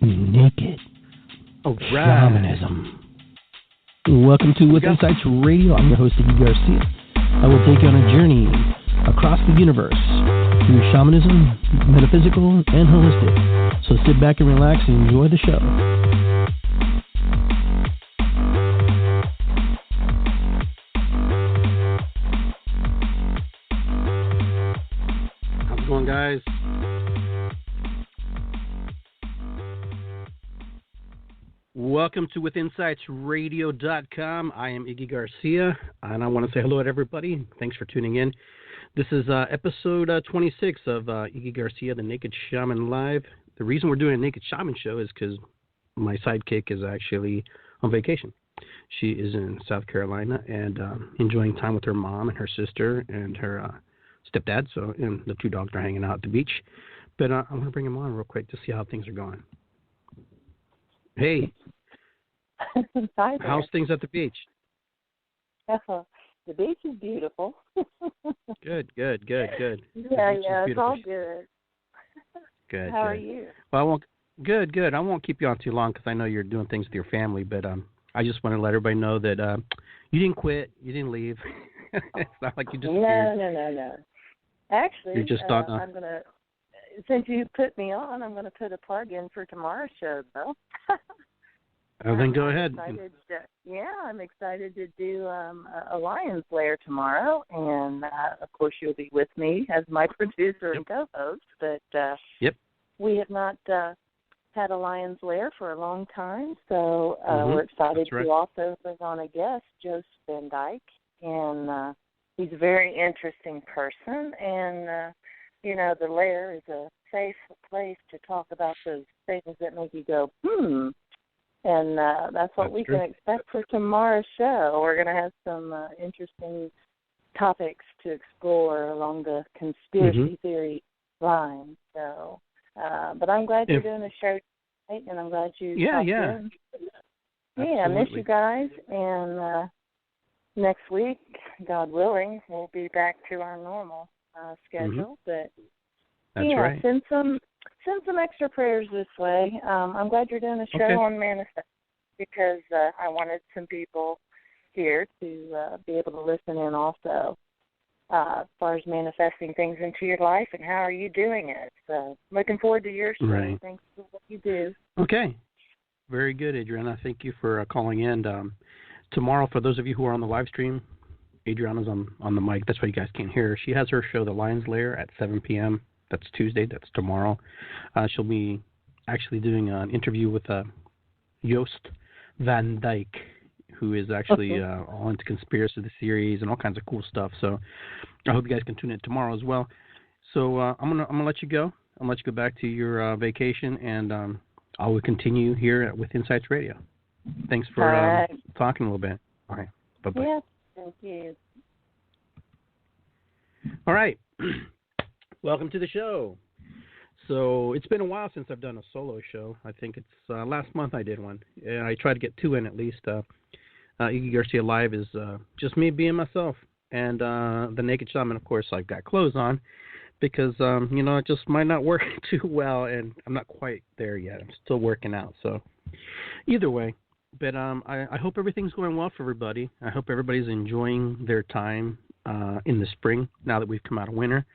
naked All right. shamanism. Welcome to With Insights Radio. I'm your host, Iggy Garcia. I will take you on a journey across the universe through shamanism, metaphysical, and holistic. So sit back and relax and enjoy the show. How's it going, guys? Welcome to WithinsightsRadio.com. I am Iggy Garcia, and I want to say hello to everybody. Thanks for tuning in. This is episode 26 of Iggy Garcia, the Naked Shaman Live. The reason we're doing a Naked Shaman show is because my sidekick is actually on vacation. She is in South Carolina and enjoying time with her mom and her sister and her stepdad. And the two dogs are hanging out at the beach. But I want to bring them on real quick to see how things are going. Hey. Hi there. How's things at the beach? The beach is beautiful. Good. Yeah, it's all good. Good. How are you? Well, I won't. Good. I won't keep you on too long because I know you're doing things with your family. But I just want to let everybody know that you didn't quit, you didn't leave. It's not like you disappeared. No. Actually, you're just I'm gonna. Since you put me on, I'm gonna put a plug in for tomorrow's show, though. Then go ahead. I'm excited to do a Lion's Lair tomorrow, and of course you'll be with me as my producer and co-host. But we have not had a Lion's Lair for a long time, so we're excited to also bring on a guest, Joseph Van Dyke, and he's a very interesting person, and the lair is a safe place to talk about those things that make you go, And that's what we can expect for tomorrow's show. We're going to have some interesting topics to explore along the conspiracy theory line. So, but I'm glad you're doing a show tonight, and I'm glad you popped in. I miss you guys. And next week, God willing, we'll be back to our normal schedule. But send some extra prayers this way. I'm glad you're doing a show on manifest because I wanted some people here to be able to listen in also as far as manifesting things into your life and how are you doing it. So looking forward to your show. Right. Thanks for what you do. Okay. Very good, Adriana. Thank you for calling in. Tomorrow, for those of you who are on the live stream, Adriana's on the mic. That's why you guys can't hear her. She has her show, The Lion's Lair, at 7 p.m. That's Tuesday. That's tomorrow. She'll be actually doing an interview with Joost Van Dyke, who is actually all into conspiracy theories and all kinds of cool stuff. So I hope you guys can tune in tomorrow as well. So I'm gonna let you go. I'm gonna let you go back to your vacation, and I will continue here with Insights Radio. Thanks for talking a little bit. All right. Bye-bye. Yes, thank you. All right. Welcome to the show. So it's been a while since I've done a solo show. I think it's last month I did one. And I tried to get two in at least. Iggy Garcia Live is just me being myself. And the Naked Shaman, of course, I've got clothes on because, it just might not work too well. And I'm not quite there yet. I'm still working out. So either way. But I hope everything's going well for everybody. I hope everybody's enjoying their time in the spring now that we've come out of winter.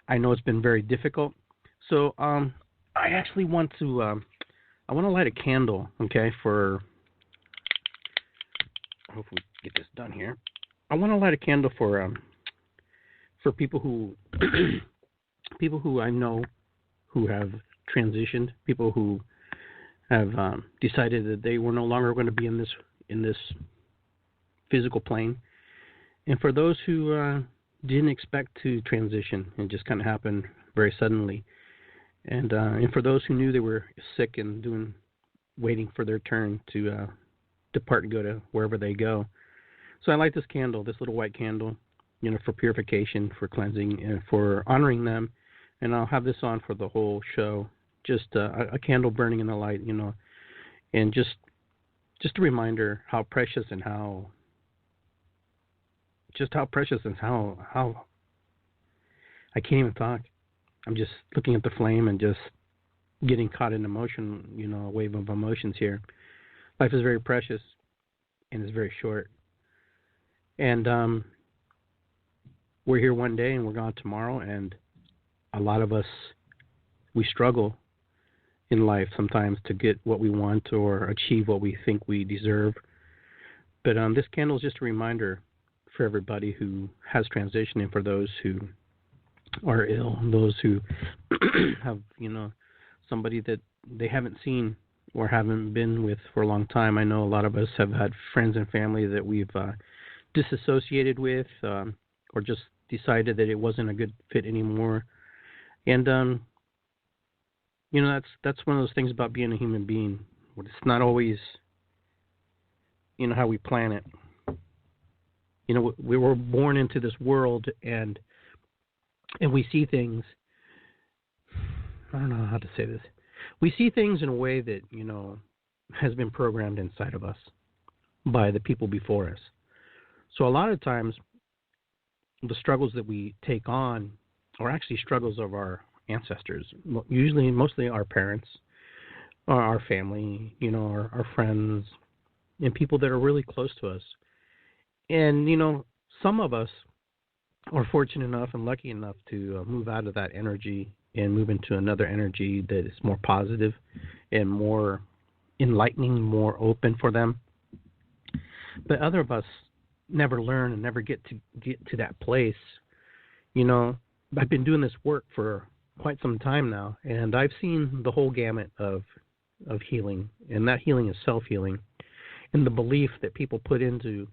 I know it's been very difficult. So I actually want to light a candle, okay, I hope we get this done here. I want to light a candle for people who I know who have transitioned, people who have decided that they were no longer going to be in this physical plane. And for those who didn't expect to transition, it just kind of happened very suddenly. And for those who knew they were sick and waiting for their turn to depart and go to wherever they go. So I light this candle, this little white candle, for purification, for cleansing, and for honoring them. And I'll have this on for the whole show, just a candle burning in the light, and just a reminder how precious and how I can't even talk. I'm just looking at the flame and just getting caught in emotion, a wave of emotions here. Life is very precious and it's very short. And we're here one day and we're gone tomorrow, and a lot of us, we struggle in life sometimes to get what we want or achieve what we think we deserve. But this candle is just a reminder for everybody who has transitioned, and for those who are ill, those who have, somebody that they haven't seen or haven't been with for a long time. I know a lot of us have had friends and family that we've disassociated with, or just decided that it wasn't a good fit anymore. And that's one of those things about being a human being. It's not always, how we plan it. We were born into this world, and we see things. I don't know how to say this. We see things in a way that, has been programmed inside of us by the people before us. So a lot of times, the struggles that we take on are actually struggles of our ancestors. Mostly our parents, or our family, our friends, and people that are really close to us. And, some of us are fortunate enough and lucky enough to move out of that energy and move into another energy that is more positive and more enlightening, more open for them. But other of us never learn and never get to that place. I've been doing this work for quite some time now, and I've seen the whole gamut of healing, and that healing is self-healing, and the belief that people put into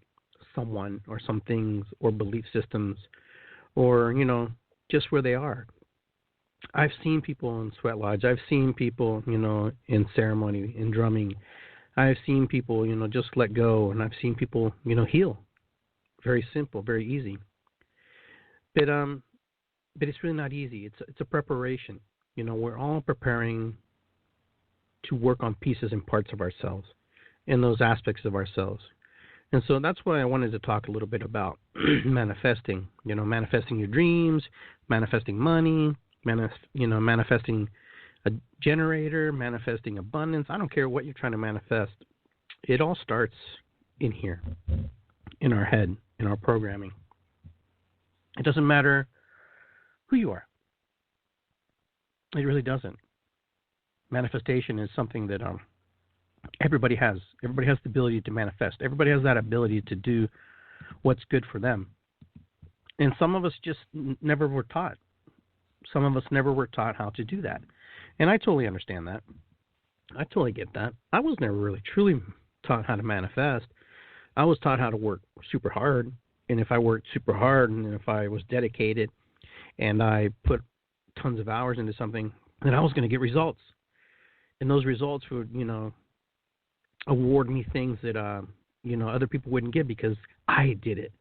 someone or some things or belief systems, or just where they are. I've seen people in sweat lodge. I've seen people in ceremony, in drumming. I've seen people just let go, and I've seen people heal. Very simple, very easy. But it's really not easy. It's a preparation. We're all preparing to work on pieces and parts of ourselves, and those aspects of ourselves. And so that's why I wanted to talk a little bit about manifesting. Manifesting your dreams, manifesting money, manifesting a generator, manifesting abundance. I don't care what you're trying to manifest. It all starts in here, in our head, in our programming. It doesn't matter who you are. It really doesn't. Manifestation is something that everybody has. Everybody has the ability to manifest. Everybody has that ability to do what's good for them. And some of us just never were taught. Some of us never were taught how to do that. And I totally understand that. I totally get that. I was never really truly taught how to manifest. I was taught how to work super hard. And if I worked super hard, and if I was dedicated, and I put tons of hours into something, then I was going to get results. And those results would, award me things that, other people wouldn't get because I did it.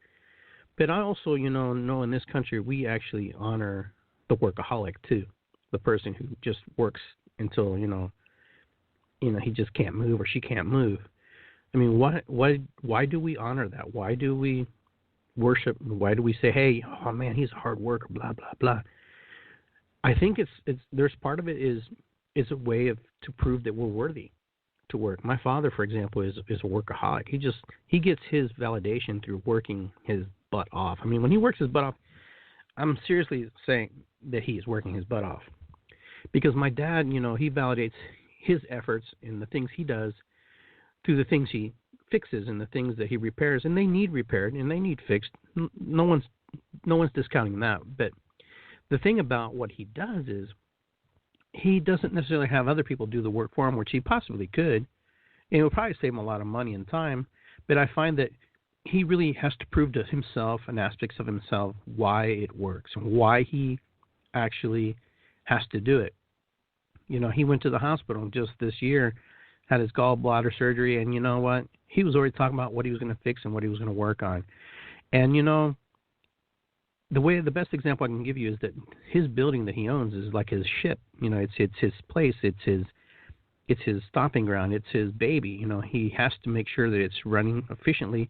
But I also, know in this country, we actually honor the workaholic too. The person who just works until, he just can't move or she can't move. I mean, why do we honor that? Why do we worship? Why do we say, hey, oh man, he's a hard worker, blah, blah, blah. I think there's part of it is a way to prove that we're worthy to work. My father, for example, is a workaholic. He gets his validation through working his butt off. I mean, when he works his butt off, I'm seriously saying that he is working his butt off. Because my dad, he validates his efforts and the things he does through the things he fixes and the things that he repairs, and they need repaired and they need fixed. No one's discounting that. But the thing about what he does is he doesn't necessarily have other people do the work for him, which he possibly could. And it would probably save him a lot of money and time. But I find that he really has to prove to himself and aspects of himself why it works and why he actually has to do it. He went to the hospital just this year, had his gallbladder surgery, and you know what? He was already talking about what he was going to fix and what he was going to work on. And, the best example I can give you is that his building that he owns is like his ship. It's his place. It's his stomping ground. It's his baby. He has to make sure that it's running efficiently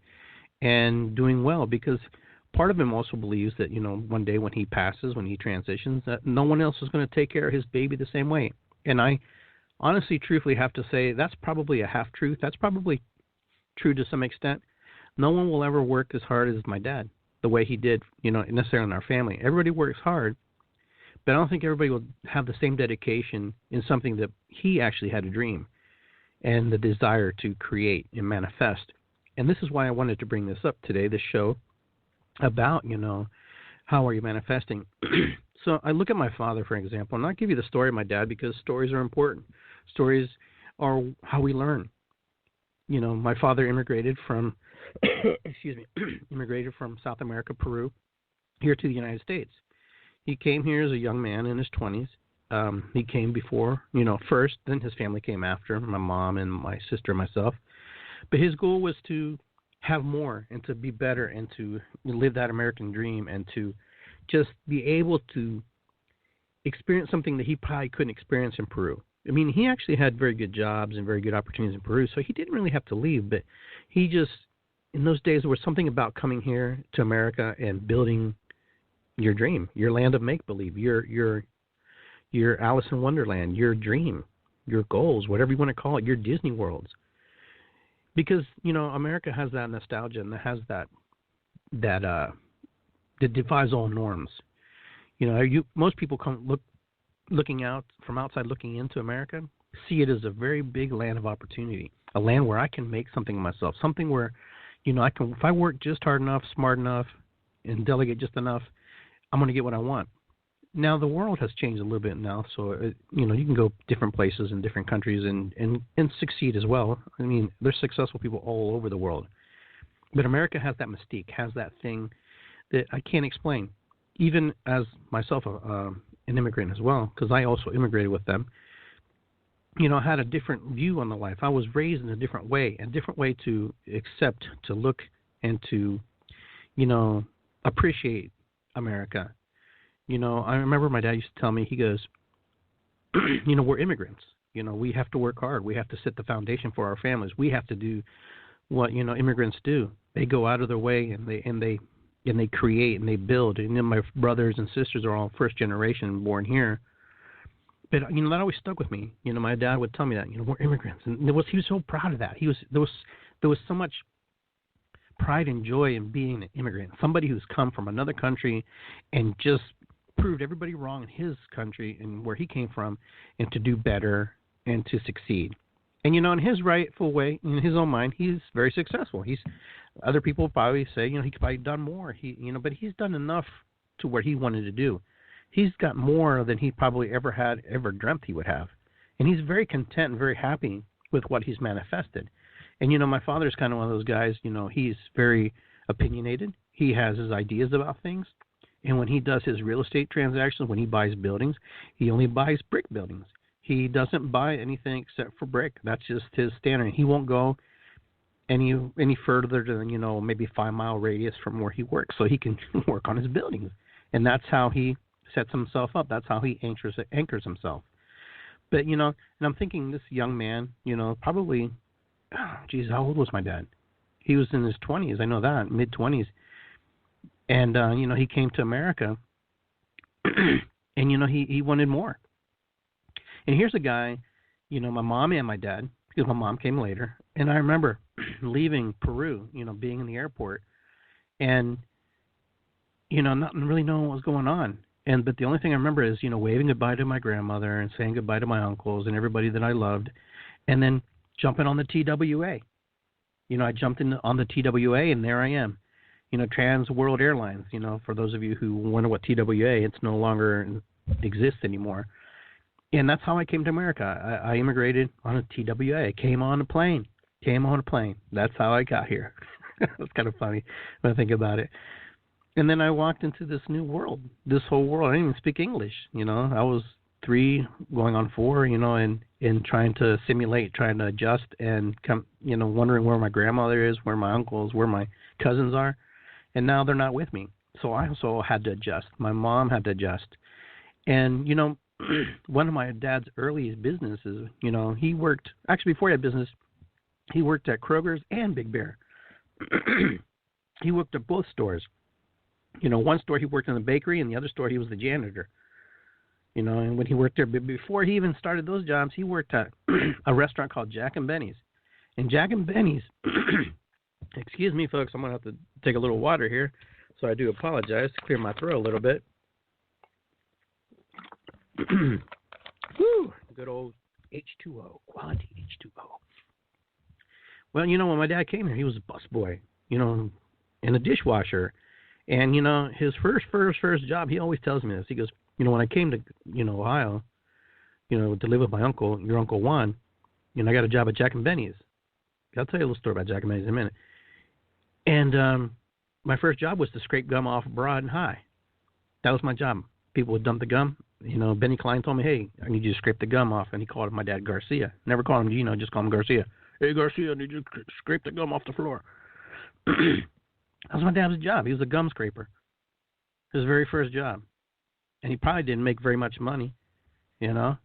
and doing well, because part of him also believes that, one day when he passes, when he transitions, that no one else is going to take care of his baby the same way. And I honestly, truthfully have to say that's probably a half-truth. That's probably true to some extent. No one will ever work as hard as my dad, the way he did, necessarily in our family. Everybody works hard, but I don't think everybody will have the same dedication in something that he actually had a dream and the desire to create and manifest. And this is why I wanted to bring this up today, this show, about, how are you manifesting? So I look at my father, for example, and I'll give you the story of my dad because stories are important. Stories are how we learn. My father immigrated from, immigrated from South America, Peru, here to the United States. He came here as a young man in his 20s. He came before, first, then his family came after, my mom and my sister and myself. But his goal was to have more and to be better and to live that American dream and to just be able to experience something that he probably couldn't experience in Peru. I mean, he actually had very good jobs and very good opportunities in Peru, so he didn't really have to leave. But he just, in those days, there was something about coming here to America and building your dream, your land of make-believe, your Alice in Wonderland, your dream, your goals, whatever you want to call it, your Disney worlds. Because, America has that nostalgia and it has that defies all norms. Most people looking out from outside, looking into America, see it as a very big land of opportunity, a land where I can make something of myself, something where, I can, if I work just hard enough, smart enough, and delegate just enough, I'm going to get what I want. Now the world has changed a little bit now, so you can go different places in different countries and succeed as well. I mean, there's successful people all over the world, but America has that mystique, has that thing that I can't explain. Even as myself, an immigrant as well, because I also immigrated with them. I had a different view on the life. I was raised in a different way to accept, to look, and to, appreciate America. I remember my dad used to tell me, he goes, we're immigrants. We have to work hard. We have to set the foundation for our families. We have to do what, immigrants do. They go out of their way and they create and they build. And then my brothers and sisters are all first generation born here. But, that always stuck with me. My dad would tell me that, we're immigrants. And he was so proud of that. There was so much pride and joy in being an immigrant, somebody who's come from another country and just proved everybody wrong in his country and where he came from, and to do better and to succeed. And, in his rightful way, in his own mind, he's very successful. Other people probably say, he could probably done more. But he's done enough to where he wanted to do. He's got more than he probably ever dreamt he would have. And he's very content and very happy with what he's manifested. And, my father's kind of one of those guys, he's very opinionated. He has his ideas about things. And when he does his real estate transactions, when he buys buildings, he only buys brick buildings. He doesn't buy anything except for brick. That's just his standard. He won't go any further than, maybe 5-mile radius from where he works, so he can work on his buildings. And that's how he sets himself up. That's how he anchors himself. But, and I'm thinking this young man, probably, how old was my dad? He was in his 20s. I know that, mid-20s. And, he came to America, and, he wanted more. And here's a guy, my mom and my dad, because my mom came later, and I remember leaving Peru, being in the airport, and, not really knowing what was going on. But the only thing I remember is, waving goodbye to my grandmother and saying goodbye to my uncles and everybody that I loved, and then jumping on the TWA. I jumped on the TWA, and there I am. Trans World Airlines, for those of you who wonder what TWA, it's no longer exists anymore. And that's how I came to America. I immigrated on a TWA. I came on a plane. That's how I got here. It's kind of funny when I think about it. And then I walked into this new world, this whole world. I didn't even speak English. I was 3 going on 4, and trying to simulate, trying to adjust and wondering where my grandmother is, where my uncles, where my cousins are. And now they're not with me. So I also had to adjust. My mom had to adjust. And, one of my dad's earliest businesses, he worked, actually before he had business, he worked at Kroger's and Big Bear. He worked at both stores. One store he worked in the bakery, and the other store he was the janitor. You know, and when he worked there, but before he even started those jobs, he worked at a restaurant called Jack and Benny's. And Jack and Benny's, excuse me, folks, I'm going to have to take a little water here, so I do apologize to clear my throat a little bit. Whew, good old H2O, quality H2O. Well, you know, when my dad came here, he was a busboy, you know, and a dishwasher. And, you know, his first job, he always tells me this. He goes, you know, when I came to, you know, Ohio, you know, to live with my uncle, your Uncle Juan, you know, I got a job at Jack and Benny's. I'll tell you a little story about Jack and Benny's in a minute. And my first job was to scrape gum off Broad and High. That was my job. People would dump the gum. You know, Benny Klein told me, hey, I need you to scrape the gum off. And he called my dad Garcia. Never called him Gino, just called him Garcia. Hey, Garcia, I need you to scrape the gum off the floor. That was my dad's job. He was a gum scraper. His very first job. And he probably didn't make very much money, you know.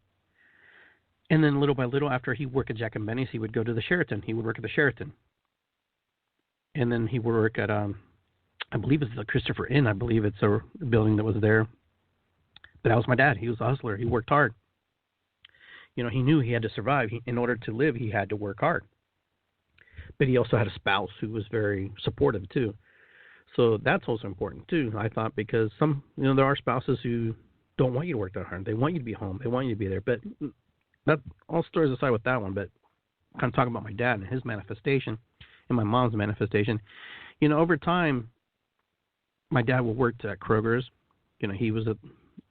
And then little by little, after he worked at Jack and Benny's, he would go to the Sheraton. He would work at the Sheraton. And then he would work at, I believe it's the Christopher Inn. I believe it's a building that was there. But that was my dad. He was a hustler. He worked hard. You know, he knew he had to survive. In order to live, he had to work hard. But he also had a spouse who was very supportive, too. So that's also important, too, I thought, because some, you know, there are spouses who don't want you to work that hard. They want you to be home. They want you to be there. But that, all stories aside with that one, but kind of talking about my dad and his manifestation and my mom's manifestation. You know, over time, my dad worked at Kroger's. You know, he was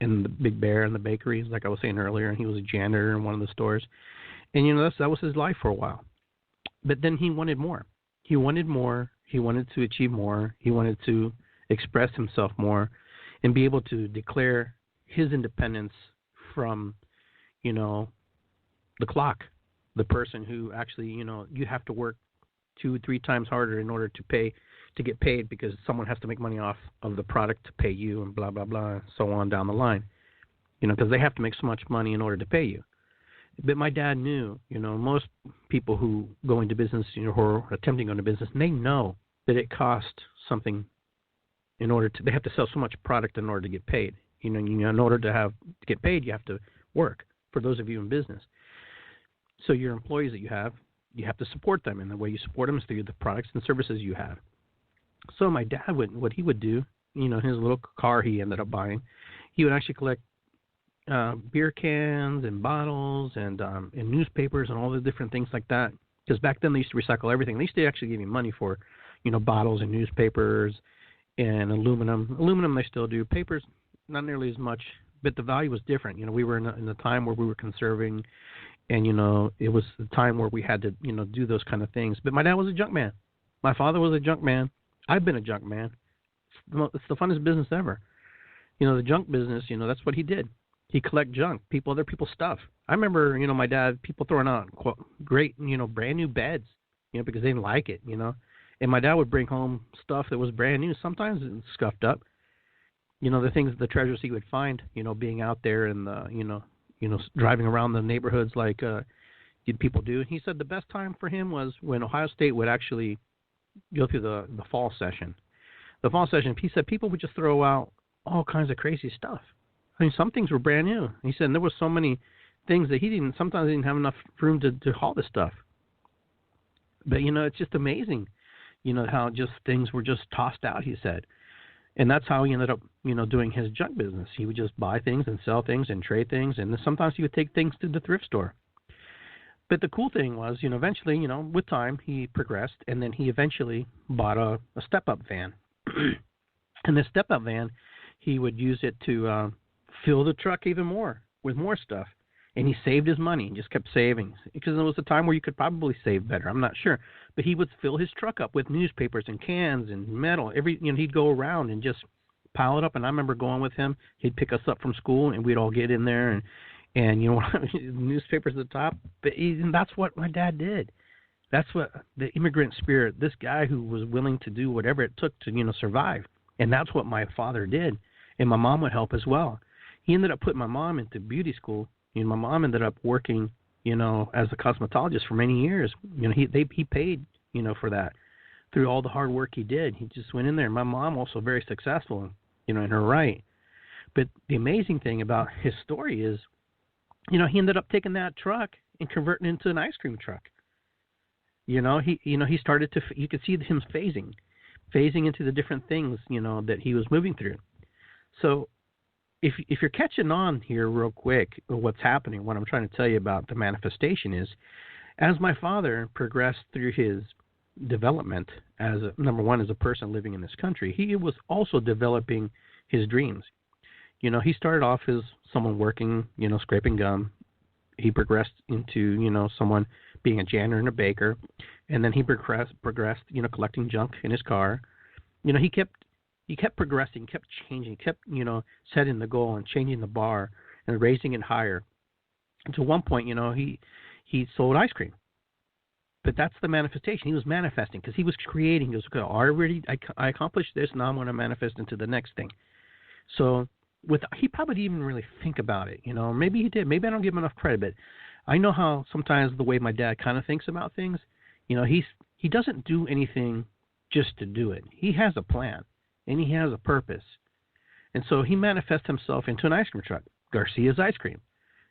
in the Big Bear and the bakeries, like I was saying earlier, and he was a janitor in one of the stores. And, you know, that was his life for a while. But then he wanted more. He wanted more. He wanted to achieve more. He wanted to express himself more and be able to declare his independence from, you know, the clock, the person who actually, you know, you have to work 2-3 times harder in order to get paid because someone has to make money off of the product to pay you and blah, blah, blah, so on down the line, you know, because they have to make so much money in order to pay you. But my dad knew, you know, most people who go into business, you know, who are attempting to go into business, they know that it costs something in order to, they have to sell so much product in order to get paid. You know, in order to get paid, you have to work, for those of you in business. So your employees that you have to support them, and the way you support them is through the products and services you have. So my dad what he would do, you know, his little car he ended up buying, he would actually collect beer cans and bottles and newspapers and all the different things like that. Because back then they used to recycle everything. They used to actually give you money for, you know, bottles and newspapers and aluminum. Aluminum they still do. Papers, not nearly as much, but the value was different. You know, we were in the time where we were conserving, and, you know, it was the time where we had to, you know, do those kind of things. But my dad was a junk man. My father was a junk man. I've been a junk man. It's the funnest business ever. You know, the junk business, you know, that's what he did. He collect junk, other people's stuff. I remember, you know, my dad, people throwing out great, you know, brand new beds, you know, because they didn't like it, you know. And my dad would bring home stuff that was brand new. Sometimes it was scuffed up. You know, the treasures he would find, you know, being out there and, you know, driving around the neighborhoods like people do. And he said the best time for him was when Ohio State would actually go through the fall session. The fall session, he said people would just throw out all kinds of crazy stuff. I mean, some things were brand new. He said there were so many things that sometimes he didn't have enough room to haul this stuff. But, you know, it's just amazing, you know, how just things were just tossed out, he said. And that's how he ended up, you know, doing his junk business. He would just buy things and sell things and trade things. And then sometimes he would take things to the thrift store. But the cool thing was, you know, eventually, you know, with time, he progressed. And then he eventually bought a step-up van. And this step-up van, he would use it to fill the truck even more with more stuff. And he saved his money and just kept saving, because there was a time where you could probably save better. I'm not sure. But he would fill his truck up with newspapers and cans and metal. He'd go around and just pile it up. And I remember going with him. He'd pick us up from school, and we'd all get in there and you know, newspapers at the top. But that's what my dad did. That's what the immigrant spirit, this guy who was willing to do whatever it took to, you know, survive. And that's what my father did. And my mom would help as well. He ended up putting my mom into beauty school. You know, my mom ended up working, you know, as a cosmetologist for many years. You know, he paid, you know, for that through all the hard work he did. He just went in there. My mom also very successful, you know, in her right. But the amazing thing about his story is, he ended up taking that truck and converting it into an ice cream truck. He started to, you could see him phasing into the different things, that he was moving through. So if you're catching on here real quick, what's happening, what I'm trying to tell you about the manifestation is, as my father progressed through his development as number one, as a person living in this country, he was also developing his dreams. He started off as someone working, scraping gum. He progressed into, someone being a janitor and a baker. And then he progressed, collecting junk in his car. He kept progressing, kept changing, kept, setting the goal and changing the bar and raising it higher. And to one point, he sold ice cream. But that's the manifestation. He was manifesting because he was creating. He was, okay, I accomplished this, now I'm going to manifest into the next thing. So he probably didn't even really think about it. Maybe he did. Maybe I don't give him enough credit. But I know how sometimes the way my dad kind of thinks about things, he doesn't do anything just to do it. He has a plan, and he has a purpose. And so he manifests himself into an ice cream truck, Garcia's Ice Cream.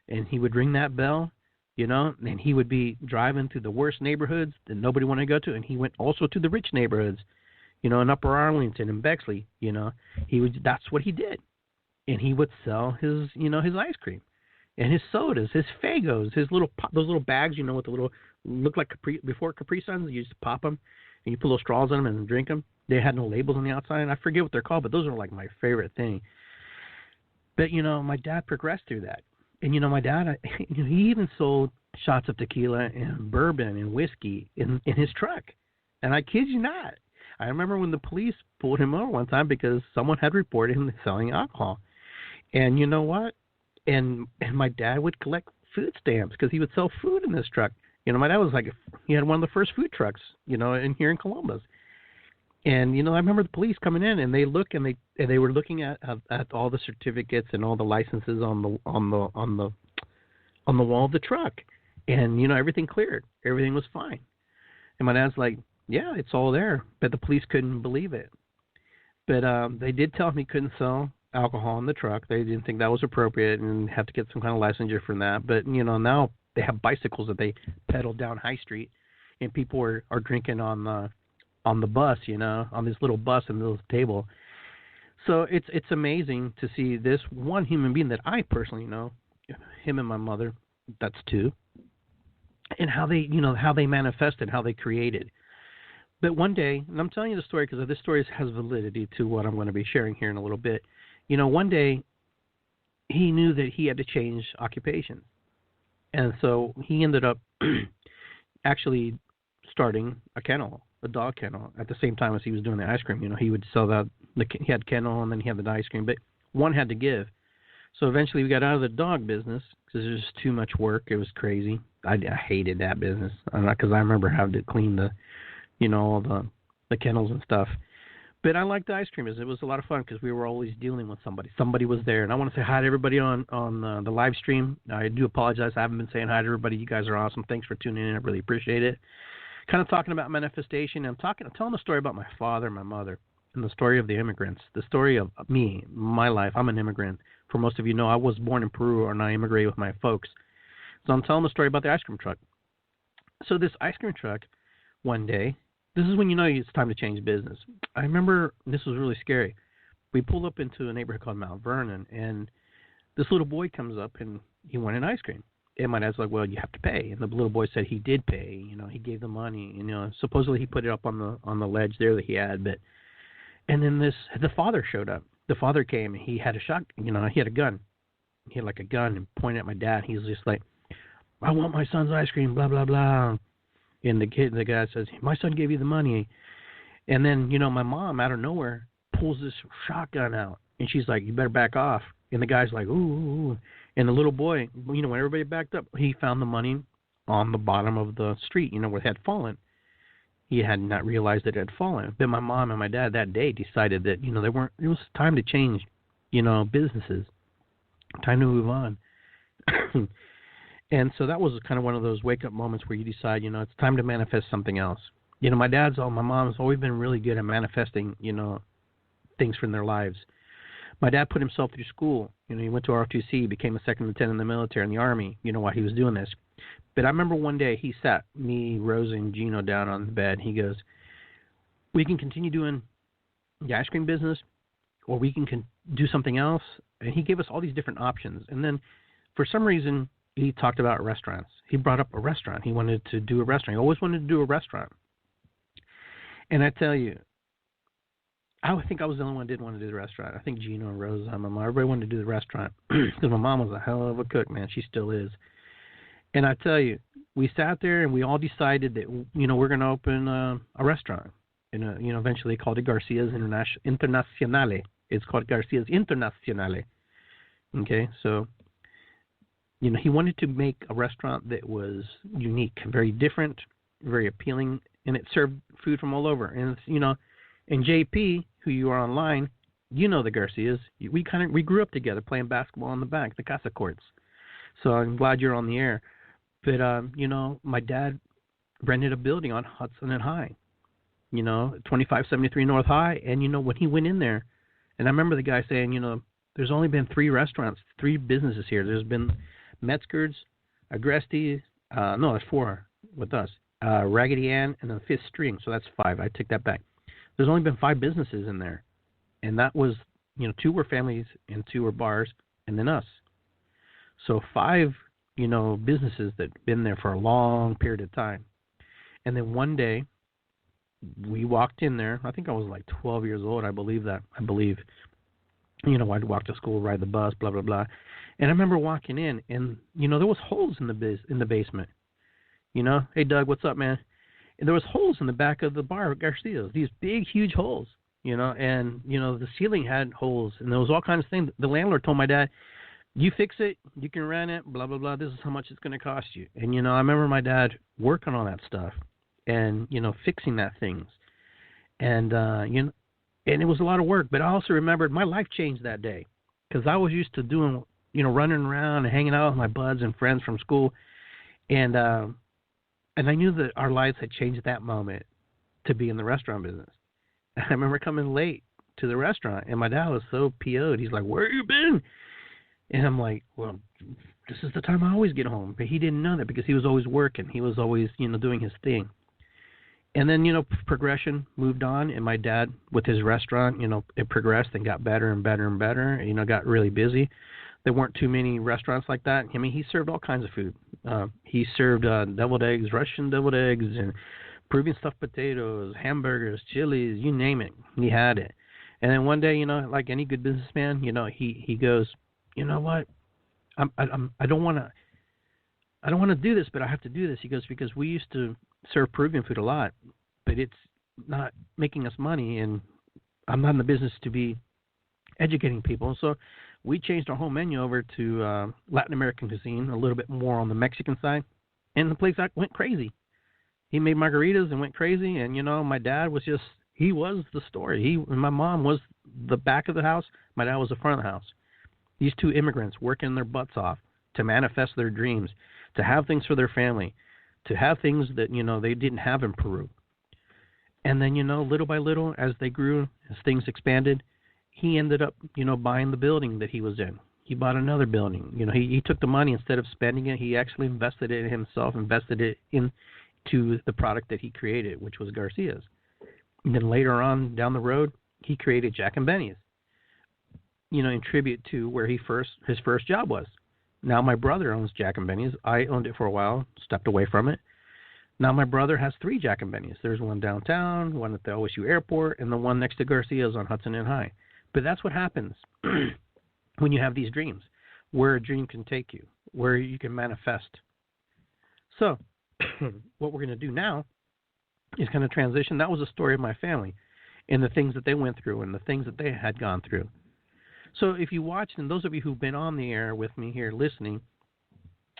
And he would ring that bell, and he would be driving through the worst neighborhoods that nobody wanted to go to. And he went also to the rich neighborhoods, in Upper Arlington and Bexley. That's what he did. And he would sell his, his ice cream and his sodas, his Fagos, those little bags, with the little, look like before Capri Suns, you used to pop them and you put little straws in them and drink them. They had no labels on the outside. And I forget what they're called, but those are like my favorite thing. But, my dad progressed through that. And, my dad, he even sold shots of tequila and bourbon and whiskey in his truck. And I kid you not. I remember when the police pulled him over one time because someone had reported him selling alcohol. And you know what? And my dad would collect food stamps because he would sell food in this truck. My dad was he had one of the first food trucks, in here in Columbus. And, I remember the police coming in and they look and they were looking at all the certificates and all the licenses on the wall of the truck. And, everything cleared. Everything was fine. And my dad's like, yeah, it's all there. But the police couldn't believe it. But they did tell him he couldn't sell alcohol in the truck. They didn't think that was appropriate and have to get some kind of licensure from that. But, now they have bicycles that they pedal down High Street, and people are drinking on the bus, on this little bus and this table. So it's amazing to see this one human being that I personally know, him and my mother, that's two, and how they manifested, how they created. But one day, and I'm telling you the story because this story has validity to what I'm going to be sharing here in a little bit. One day he knew that he had to change occupation. And so he ended up actually starting a dog kennel, at the same time as he was doing the ice cream. He would sell that. He had kennel and then he had the ice cream, but one had to give. So eventually we got out of the dog business because it was just too much work. It was crazy. I hated that business because I remember having to clean all the kennels and stuff. But I liked the ice cream. It was a lot of fun because we were always dealing with somebody. Somebody was there. And I want to say hi to everybody on the live stream. I do apologize. I haven't been saying hi to everybody. You guys are awesome. Thanks for tuning in. I really appreciate it. Kind of talking about manifestation. I'm telling the story about my father and my mother and the story of the immigrants, the story of me, my life. I'm an immigrant. For most of you know, I was born in Peru and I immigrated with my folks. So I'm telling the story about the ice cream truck. So this ice cream truck, one day, this is when it's time to change business. I remember this was really scary. We pulled up into a neighborhood called Mount Vernon, and this little boy comes up, and he wanted ice cream. And my dad's like, well, you have to pay. And the little boy said he did pay. He gave the money. Supposedly he put it up on the ledge there that he had. And then the father showed up. The father came, and he had a shot. He had a gun. He had like a gun and pointed at my dad. He was just like, I want my son's ice cream, blah, blah, blah. And the guy says, my son gave you the money. And then, my mom out of nowhere pulls this shotgun out. And she's like, you better back off. And the guy's like, ooh. And the little boy, when everybody backed up, he found the money on the bottom of the street, where it had fallen. He had not realized that it had fallen. But my mom and my dad that day decided that, it was time to change, businesses. Time to move on. And so that was kind of one of those wake-up moments where you decide, it's time to manifest something else. My mom's always been really good at manifesting, things from their lives. My dad put himself through school. He went to ROTC, became a second lieutenant in the military, in the Army, while he was doing this. But I remember one day he sat me, Rosa, and Gino down on the bed. He goes, we can continue doing the ice cream business, or we can do something else. And he gave us all these different options. And then for some reason, he talked about restaurants. He brought up a restaurant. He wanted to do a restaurant. He always wanted to do a restaurant. And I tell you, I think I was the only one who didn't want to do the restaurant. I think Gino and Rosa and my mom, everybody wanted to do the restaurant because my mom was a hell of a cook, man. She still is. And I tell you, we sat there and we all decided that, we're going to open a restaurant. And, eventually they called it Garcia's Internazionale. It's called Garcia's Internazionale. Okay, so, he wanted to make a restaurant that was unique, very different, very appealing, and it served food from all over. And, and JP, who you are online, the Garcias, we grew up together playing basketball on the Casa courts. So I'm glad you're on the air. But, my dad rented a building on Hudson and High, 2573 North High. And, when he went in there, and I remember the guy saying, there's only been 3 restaurants, 3 businesses here. There's been Metzger's, Agresti, no, there's 4 with us, Raggedy Ann, and then Fifth String. So that's 5. I take that back. There's only been 5 businesses in there. And that was, 2 were families and 2 were bars, and then us. So 5, businesses that had been there for a long period of time. And then one day, we walked in there. I think I was like 12 years old. I believe. I'd walk to school, ride the bus, blah, blah, blah. And I remember walking in, and, there was holes in the basement. Hey, Doug, what's up, man? And there was holes in the back of the bar, Garcia's, these big, huge holes, and, the ceiling had holes, and there was all kinds of things. The landlord told my dad, you fix it, you can rent it, blah, blah, blah. This is how much it's going to cost you. And, I remember my dad working on that stuff and, fixing that things. And, and it was a lot of work. But I also remembered my life changed that day because I was used to doing, running around and hanging out with my buds and friends from school. And I knew that our lives had changed at that moment to be in the restaurant business. I remember coming late to the restaurant, and my dad was so PO'd. He's like, where you been? And I'm like, well, this is the time I always get home. But he didn't know that because he was always working. He was always, doing his thing. And then, progression moved on. And my dad, with his restaurant, it progressed and got better and better and better. Got really busy. There weren't too many restaurants like that. I mean, he served all kinds of food. He served deviled eggs, Russian deviled eggs, and Peruvian stuffed potatoes, hamburgers, chilies, you name it. He had it. And then one day, like any good businessman, he goes, you know what? I don't want to do this, but I have to do this. He goes, because we used to serve Peruvian food a lot, but it's not making us money, and I'm not in the business to be educating people. So we changed our whole menu over to Latin American cuisine, a little bit more on the Mexican side, and the place went crazy. He made margaritas and went crazy, and, my dad was he was the story. My mom was the back of the house. My dad was the front of the house. These 2 immigrants working their butts off to manifest their dreams, to have things for their family, to have things that, they didn't have in Peru. And then, little by little, as they grew, as things expanded, he ended up, buying the building that he was in. He bought another building. He took the money, instead of spending it, he actually invested it in himself, invested it into the product that he created, which was Garcia's. And then later on down the road, he created Jack and Benny's, in tribute to where his first job was. Now my brother owns Jack and Benny's. I owned it for a while, stepped away from it. Now my brother has 3 Jack and Benny's. There's one downtown, one at the OSU airport, and the one next to Garcia's on Hudson and High. But that's what happens when you have these dreams, where a dream can take you, where you can manifest. So what we're going to do now is kind of transition. That was the story of my family and the things that they went through and the things that they had gone through. So if you watched, and those of you who've been on the air with me here listening,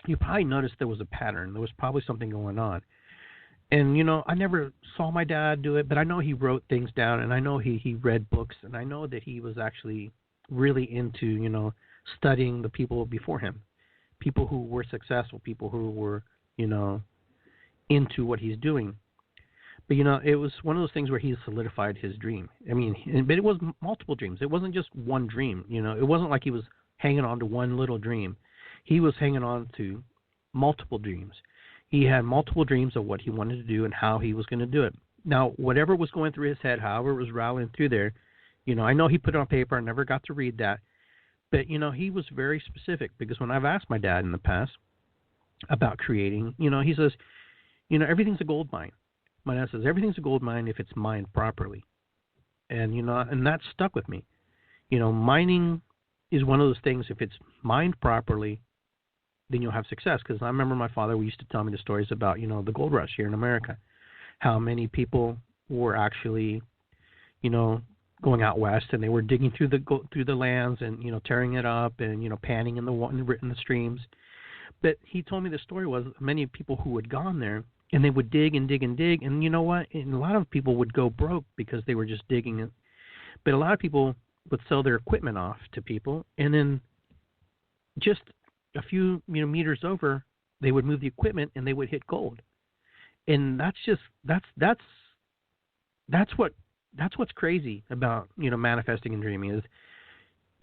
you probably noticed there was a pattern. There was probably something going on. And, I never saw my dad do it, but I know he wrote things down, and I know he read books, and I know that he was actually really into, studying the people before him, people who were successful, people who were, into what he's doing. But, it was one of those things where he solidified his dream. I mean, but it was multiple dreams. It wasn't just one dream. It wasn't like he was hanging on to one little dream. He was hanging on to multiple dreams. He had multiple dreams of what he wanted to do and how he was going to do it. Now, whatever was going through his head, however it was rattling through there, I know he put it on paper. I never got to read that. But, he was very specific, because when I've asked my dad in the past about creating, he says, everything's a gold mine. My dad says, everything's a gold mine if it's mined properly. And, and that stuck with me. Mining is one of those things, if it's mined properly, then you'll have success. Because I remember my father used to tell me the stories about, the gold rush here in America, how many people were actually, going out west, and they were digging through the lands and, tearing it up and, panning in the streams. But he told me the story was many people who had gone there, and they would dig and dig and dig, and you know what? And a lot of people would go broke because they were just digging it. But a lot of people would sell their equipment off to people, and then just a few meters over, they would move the equipment and they would hit gold. And that's what's crazy about manifesting and dreaming, is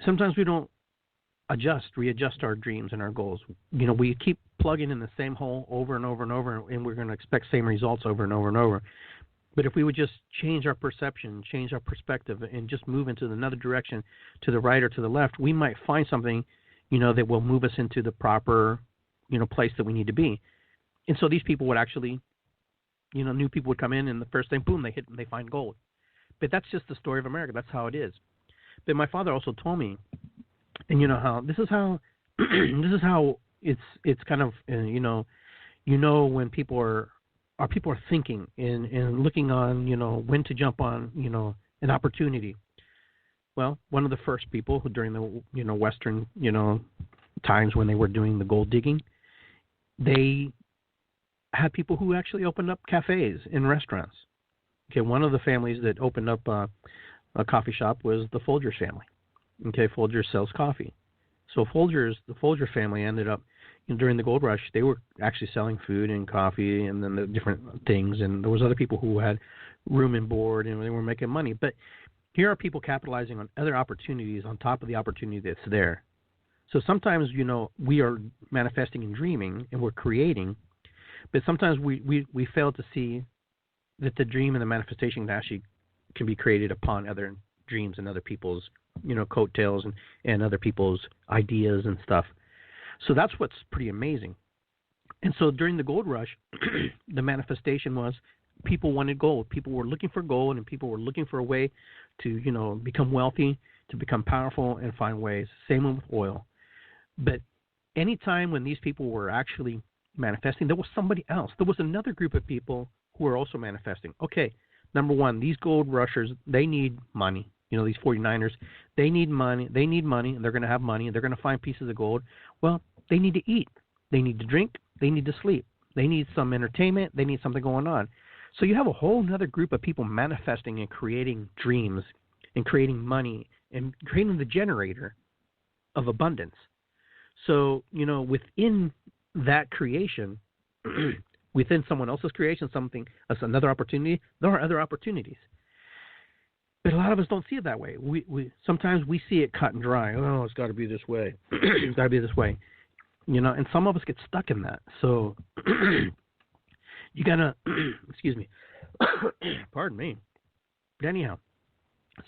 sometimes we don't readjust our dreams and our goals. We keep plugging in the same hole over and over and over, and we're going to expect same results over and over and over. But if we would just change our perception, change our perspective, and just move into another direction, to the right or to the left, we might find something, that will move us into the proper, place that we need to be. And so these people would actually, new people would come in, and the first thing, boom, they find gold. But that's just the story of America. That's how it is. But my father also told me, and this is how it's kind of, when people are thinking and looking on, when to jump on, an opportunity. Well, one of the first people who, during the, Western, times when they were doing the gold digging, they had people who actually opened up cafes and restaurants. Okay, one of the families that opened up a coffee shop was the Folgers family. Okay, Folgers sells coffee. So the Folger family ended up, during the gold rush, they were actually selling food and coffee and then the different things. And there was other people who had room and board, and they were making money. But here are people capitalizing on other opportunities on top of the opportunity that's there. So sometimes, we are manifesting and dreaming, and we're creating, but sometimes we fail to see that the dream and the manifestation actually can be created upon other dreams and other people's, coattails and other people's ideas and stuff. So that's what's pretty amazing. And so during the gold rush, the manifestation was people wanted gold. People were looking for gold, and people were looking for a way to, become wealthy, to become powerful, and find ways. Same with oil. But any time when these people were actually manifesting, there was somebody else. There was another group of people who were also manifesting. Okay, number one, these gold rushers, they need money. These 49ers, they need money. They need money, and they're going to have money, and they're going to find pieces of gold. Well, they need to eat. They need to drink. They need to sleep. They need some entertainment. They need something going on. So you have a whole other group of people manifesting and creating dreams and creating money and creating the generator of abundance. So, within that creation, within someone else's creation, another opportunity, there are other opportunities. But a lot of us don't see it that way. Sometimes we see it cut and dry. Oh, it's got to be this way. It's got to be this way. And some of us get stuck in that. So you got to, excuse me, pardon me. But anyhow,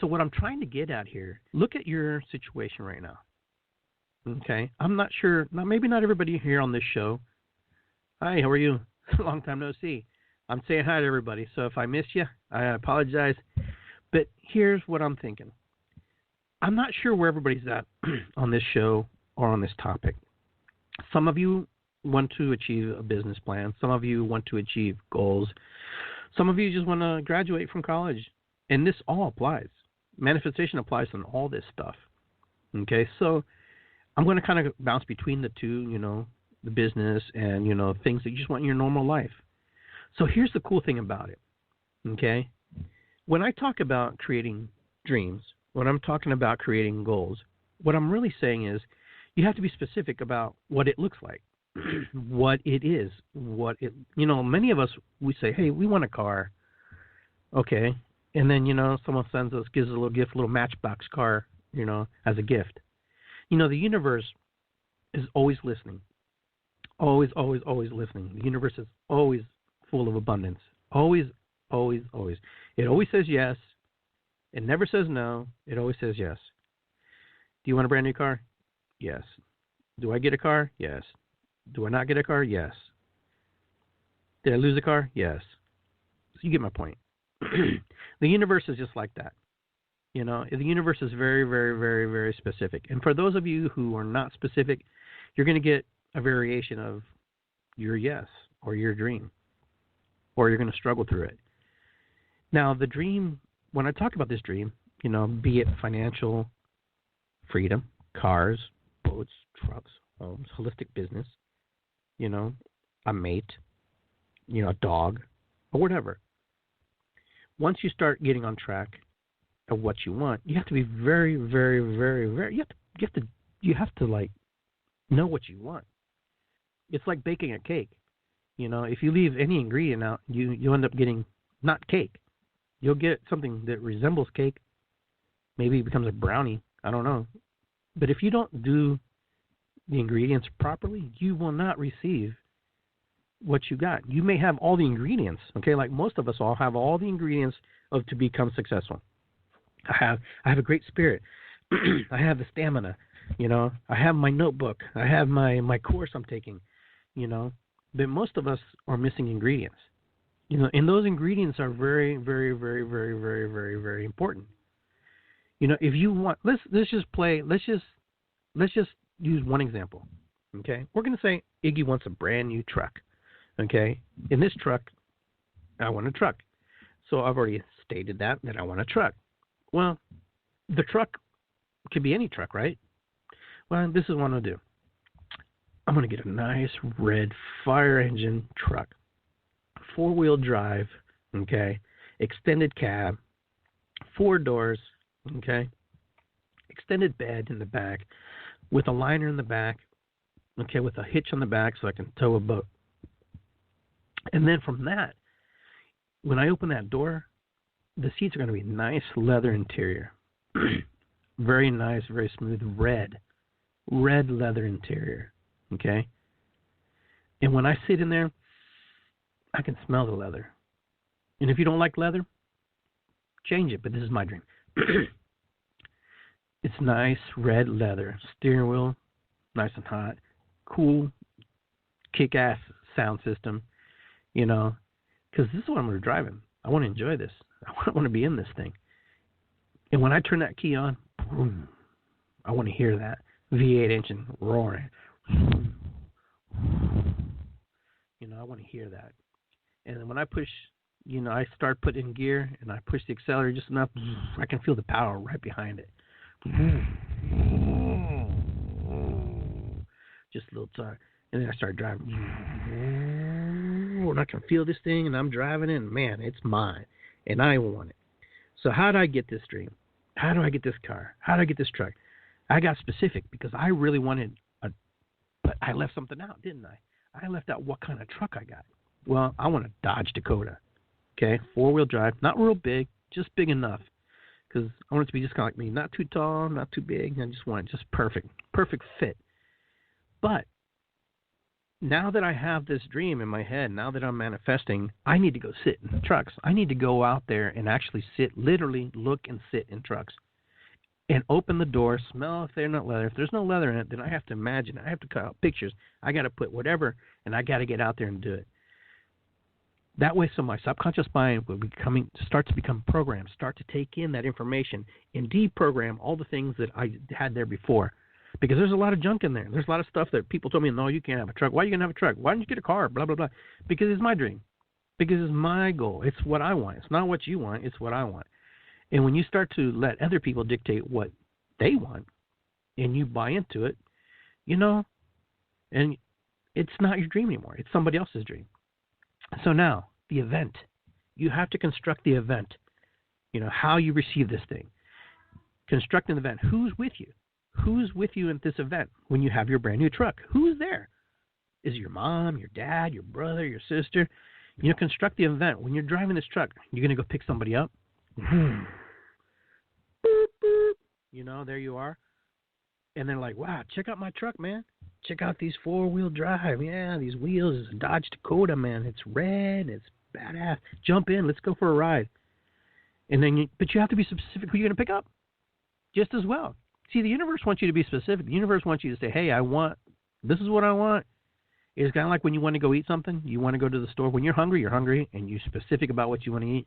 so what I'm trying to get at here, look at your situation right now. Okay? I'm not sure, maybe not everybody here on this show. Hi, how are you? Long time no see. I'm saying hi to everybody. So if I miss you, I apologize. But here's what I'm thinking. I'm not sure where everybody's at on this show or on this topic. Some of you want to achieve a business plan. Some of you want to achieve goals. Some of you just want to graduate from college. And this all applies. Manifestation applies on all this stuff. Okay, so I'm going to kind of bounce between the two, the business and, things that you just want in your normal life. So here's the cool thing about it. Okay? When I talk about creating dreams, when I'm talking about creating goals, what I'm really saying is you have to be specific about what it looks like, what it is, many of us, we say, hey, we want a car, Okay. And then, someone gives us a little gift, a little Matchbox car, as a gift. The universe is always listening. Always, always, always listening. The universe is always full of abundance. Always, always, always. It always says yes. It never says no. It always says yes. Do you want a brand new car? Yes. Do I get a car? Yes. Do I not get a car? Yes. Did I lose a car? Yes. So you get my point. The universe is just like that. The universe is very, very, very, very specific. And for those of you who are not specific, you're going to get a variation of your yes or your dream, or you're going to struggle through it. Now, the dream, when I talk about this dream, be it financial freedom, cars, boats, trucks, homes, holistic business, a mate, a dog, or whatever. Once you start getting on track of what you want, you have to be very, very, very, very. You have to like know what you want. It's like baking a cake. If you leave any ingredient out, you end up getting not cake. You'll get something that resembles cake. Maybe it becomes a brownie. I don't know. But if you don't do the ingredients properly, you will not receive what you got. You may have all the ingredients, okay? Like most of us all have all the ingredients to become successful. I have a great spirit. I have the stamina, I have my notebook. I have my course I'm taking, But most of us are missing ingredients. And those ingredients are very, very, very, very, very, very, very important. If you want, let's just use one example, okay? We're going to say Iggy wants a brand new truck, okay? In this truck, I want a truck. So I've already stated that I want a truck. Well, the truck could be any truck, right? Well, this is what I'm going to do. I'm going to get a nice red fire engine truck, 4-wheel drive, okay, extended cab, 4 doors, okay, extended bed in the back, with a liner in the back, okay, with a hitch on the back so I can tow a boat. And then from that, when I open that door, the seats are going to be nice leather interior. Very nice, very smooth, red leather interior, okay? And when I sit in there, I can smell the leather. And if you don't like leather, change it, but this is my dream. It's nice red leather, steering wheel, nice and hot, cool, kick-ass sound system, because this is what I'm going to drive in. I want to enjoy this. I want to be in this thing. And when I turn that key on, boom, I want to hear that V8 engine roaring. I want to hear that. And then when I push, I start putting in gear and I push the accelerator just enough, I can feel the power right behind it. Just a little tire. And then I start driving. And I can feel this thing and I'm driving it and man, it's mine. And I want it. So how do I get this dream? How do I get this car? How do I get this truck? I got specific because I really wanted but I left something out, didn't I? I left out what kind of truck I got. Well, I want a Dodge Dakota. Okay, 4-wheel drive, not real big, just big enough. Because I want it to be just kind of like me, not too tall, not too big. I just want it just perfect fit. But now that I have this dream in my head, now that I'm manifesting, I need to go sit in trucks. I need to go out there and actually sit, literally look and sit in trucks. And open the door, smell if they're not leather. If there's no leather in it, then I have to imagine. I have to cut out pictures. I got to put whatever, and I got to get out there and do it. That way, so my subconscious mind will start to become programmed, start to take in that information and deprogram all the things that I had there before. Because there's a lot of junk in there. There's a lot of stuff that people told me, no, you can't have a truck. Why are you going to have a truck? Why don't you get a car? Blah, blah, blah. Because it's my dream. Because it's my goal. It's what I want. It's not what you want. It's what I want. And when you start to let other people dictate what they want and you buy into it, and it's not your dream anymore. It's somebody else's dream. So now, the event. You have to construct the event, how you receive this thing. Construct an event. Who's with you? Who's with you at this event when you have your brand new truck? Who's there? Is it your mom, your dad, your brother, your sister? Construct the event. When you're driving this truck, you're going to go pick somebody up. Boop, boop. There you are. And they're like, wow, check out my truck, man. Check out these 4-wheel drive. Yeah, these wheels is a Dodge Dakota, man. It's red. It's badass. Jump in. Let's go for a ride. And then, but you have to be specific who you're going to pick up, just as well. See, the universe wants you to be specific. The universe wants you to say, hey, this is what I want. It's kind of like when you want to go eat something. You want to go to the store. When you're hungry, and you're specific about what you want to eat.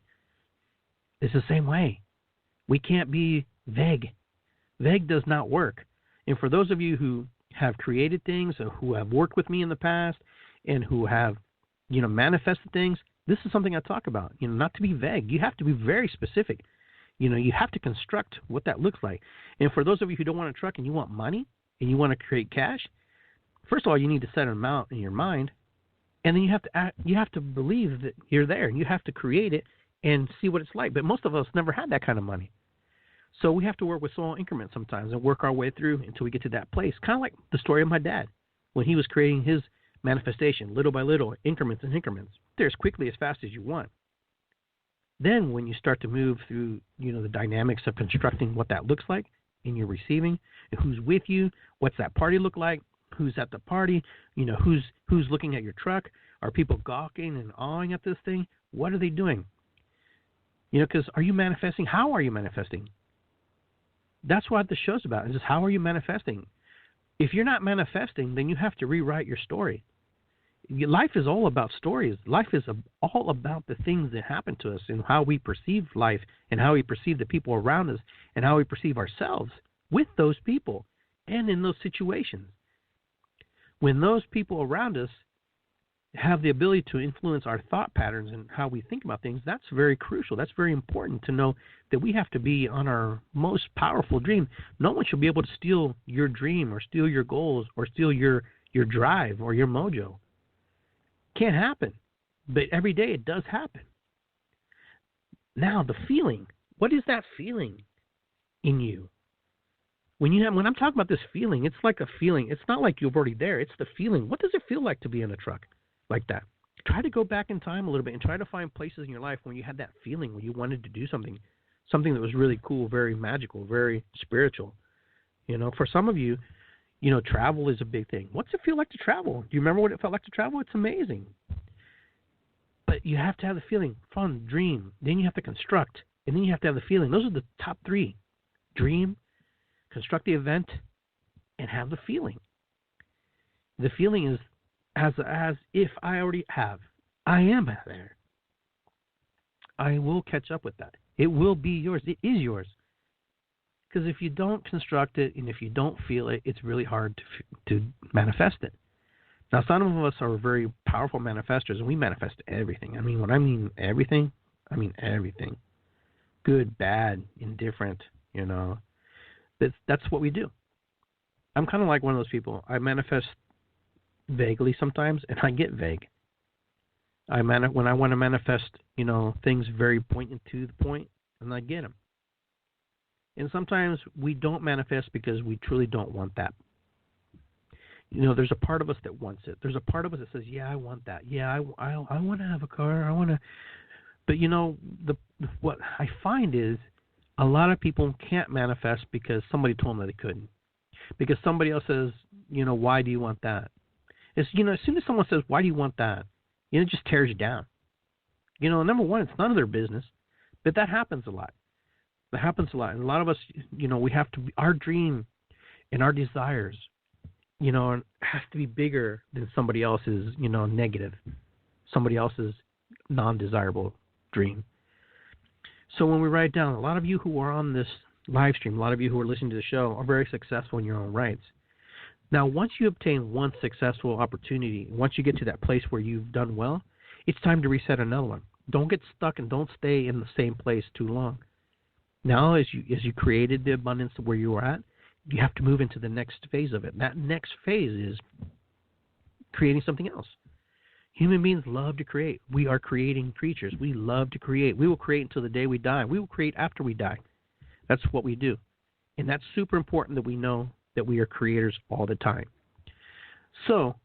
It's the same way. We can't be vague. Vague does not work. And for those of you who have created things or who have worked with me in the past and who have, manifested things, this is something I talk about. Not to be vague. You have to be very specific. You have to construct what that looks like. And for those of you who don't want a truck and you want money and you want to create cash, first of all, you need to set an amount in your mind, and then you have to believe that you're there. You have to create it and see what it's like. But most of us never had that kind of money. So we have to work with small increments sometimes and work our way through until we get to that place. Kind of like the story of my dad when he was creating his manifestation, little by little, increments and increments. There as quickly, as fast as you want. Then when you start to move through, the dynamics of constructing what that looks like and you're receiving, and who's with you, what's that party look like, who's at the party, who's looking at your truck, are people gawking and awing at this thing? What are they doing? Because are you manifesting? How are you manifesting? That's what the show's about, is just how are you manifesting? If you're not manifesting, then you have to rewrite your story. Life is all about stories. Life is all about the things that happen to us and how we perceive life and how we perceive the people around us and how we perceive ourselves with those people and in those situations. When those people around us have the ability to influence our thought patterns and how we think about things, that's very crucial. That's very important to know that we have to be on our most powerful dream. No one should be able to steal your dream or steal your goals or steal your drive or your mojo. Can't happen. But every day it does happen. Now, the feeling. What is that feeling in you? When I'm talking about this feeling, it's like a feeling. It's not like you're already there. It's the feeling. What does it feel like to be in a truck like that? Try to go back in time a little bit and try to find places in your life when you had that feeling, when you wanted to do something that was really cool, very magical, very spiritual. For some of you, travel is a big thing. What's it feel like to travel? Do you remember what it felt like to travel? It's amazing. But you have to have the feeling, fun, dream. Then you have to construct, and then you have to have the feeling. Those are the top three. Dream, construct the event, and have the feeling. The feeling is as if I already have. I am there. I will catch up with that. It will be yours. It is yours. Because if you don't construct it and if you don't feel it, it's really hard to manifest it. Now, some of us are very powerful manifestors, and we manifest everything. When I mean everything, I mean everything. Good, bad, indifferent, That's what we do. I'm kind of like one of those people. I manifest vaguely sometimes, and I get vague. When I want to manifest, things very pointed to the point, and I get them. And sometimes we don't manifest because we truly don't want that. There's a part of us that wants it. There's a part of us that says, yeah, I want that. Yeah, I want to have a car. I want to. But, what I find is a lot of people can't manifest because somebody told them that they couldn't. Because somebody else says, why do you want that? It's, as soon as someone says, why do you want that? It just tears you down. Number one, it's none of their business. But that happens a lot. That happens a lot. And a lot of us, we have to, our dream and our desires, has to be bigger than somebody else's, negative, somebody else's non-desirable dream. So when we write down, a lot of you who are on this live stream, a lot of you who are listening to the show are very successful in your own rights. Now, once you obtain one successful opportunity, once you get to that place where you've done well, it's time to reset another one. Don't get stuck and don't stay in the same place too long. Now, as you created the abundance where you are at, you have to move into the next phase of it. That next phase is creating something else. Human beings love to create. We are creating creatures. We love to create. We will create until the day we die. We will create after we die. That's what we do. And that's super important that we know that we are creators all the time. So,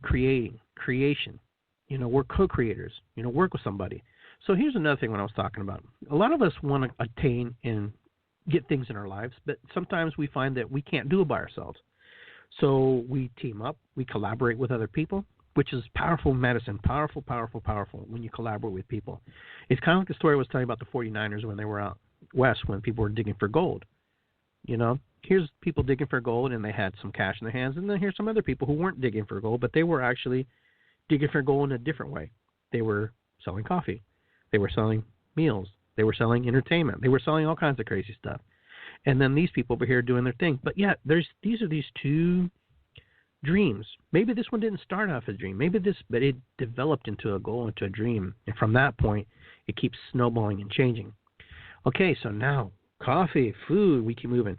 creation. We're co-creators. Work with somebody. So here's another thing when I was talking about. A lot of us want to attain and get things in our lives, but sometimes we find that we can't do it by ourselves. So we team up, we collaborate with other people, which is powerful medicine, powerful when you collaborate with people. It's kind of like the story I was telling about the 49ers when they were out west when people were digging for gold. Here's people digging for gold and they had some cash in their hands, and then here's some other people who weren't digging for gold, but they were actually digging for gold in a different way. They were selling coffee. They were selling meals. They were selling entertainment. They were selling all kinds of crazy stuff. And then these people over here doing their thing. But yeah, these are these two dreams. Maybe this one didn't start off as a dream. But it developed into a goal, into a dream. And from that point, it keeps snowballing and changing. Okay, so now coffee, food, we keep moving.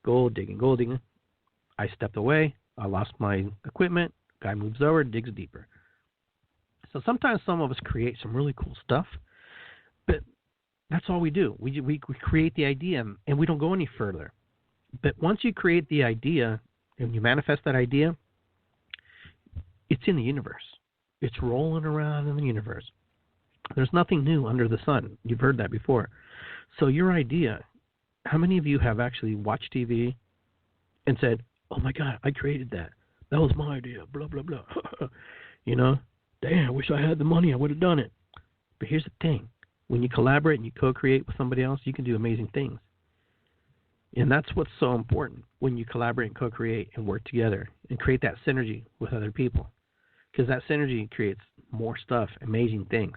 Gold digging. I stepped away. I lost my equipment. Guy moves over, digs deeper. So sometimes some of us create some really cool stuff, but that's all we do. We create the idea, and we don't go any further. But once you create the idea and you manifest that idea, it's in the universe. It's rolling around in the universe. There's nothing new under the sun. You've heard that before. So your idea, how many of you have actually watched TV and said, oh, my God, I created that. That was my idea, blah, blah, blah. Damn, I wish I had the money. I would have done it. But here's the thing. When you collaborate and you co-create with somebody else, you can do amazing things. And that's what's so important when you collaborate and co-create and work together and create that synergy with other people. Because that synergy creates more stuff, amazing things.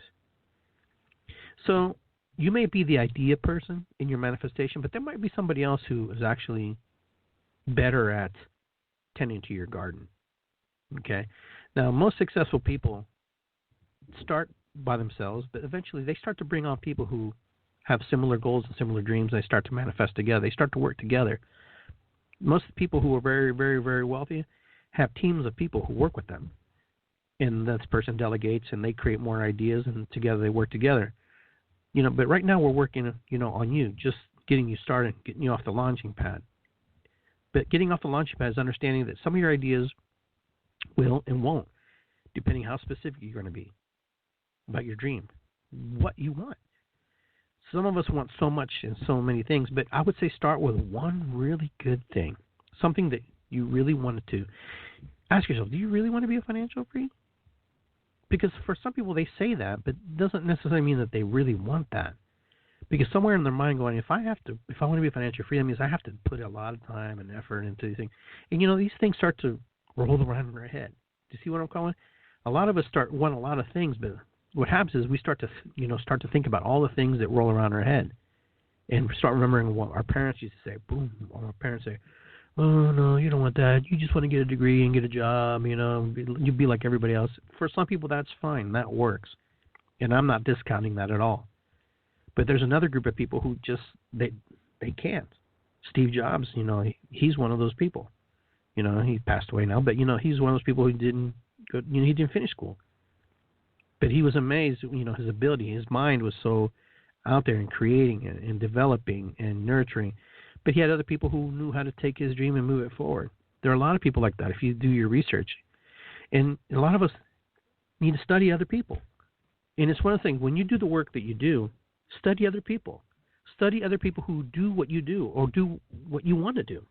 So you may be the idea person in your manifestation, but there might be somebody else who is actually better at tending to your garden. Okay? Now, most successful people start by themselves, but eventually they start to bring on people who have similar goals and similar dreams. They start to manifest together. They start to work together. Most people who are very, very, very wealthy have teams of people who work with them. And that person delegates and they create more ideas and together they work together. But right now we're working, on you, just getting you started, getting you off the launching pad. But getting off the launching pad is understanding that some of your ideas will and won't, depending how specific you're going to be about your dream, what you want. Some of us want so much and so many things, but I would say start with one really good thing, something that you really wanted to. Ask yourself, do you really want to be a financial free? Because for some people they say that, but it doesn't necessarily mean that they really want that. Because somewhere in their mind going, if I want to be financially free, that means I have to put a lot of time and effort into these things. And these things start to roll around in our head. Do you see what I'm calling? A lot of us want a lot of things, but what happens is we start to think about all the things that roll around our head, and start remembering what our parents used to say. Boom, our parents say, "Oh no, you don't want that. You just want to get a degree and get a job. You be like everybody else." For some people, that's fine. That works, and I'm not discounting that at all. But there's another group of people who just they can't. Steve Jobs, he's one of those people. He passed away now, but he's one of those people who didn't go. He didn't finish school. But he was amazed, his ability, his mind was so out there and creating and developing and nurturing. But he had other people who knew how to take his dream and move it forward. There are a lot of people like that if you do your research. And a lot of us need to study other people. And it's one of the things, when you do the work that you do, study other people. Study other people who do what you do or do what you want to do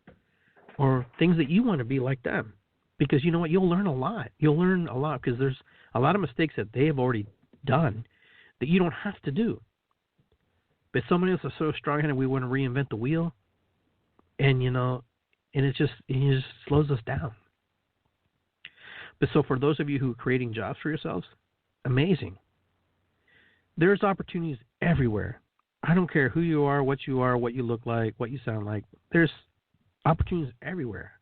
or things that you want to be like them. Because you know what? You'll learn a lot. You'll learn a lot because there's a lot of mistakes that they have already done that you don't have to do. But so many of us are so strong-headed we want to reinvent the wheel. And, and it just slows us down. But so for those of you who are creating jobs for yourselves, amazing. There's opportunities everywhere. I don't care who you are, what you look like, what you sound like. There's opportunities everywhere.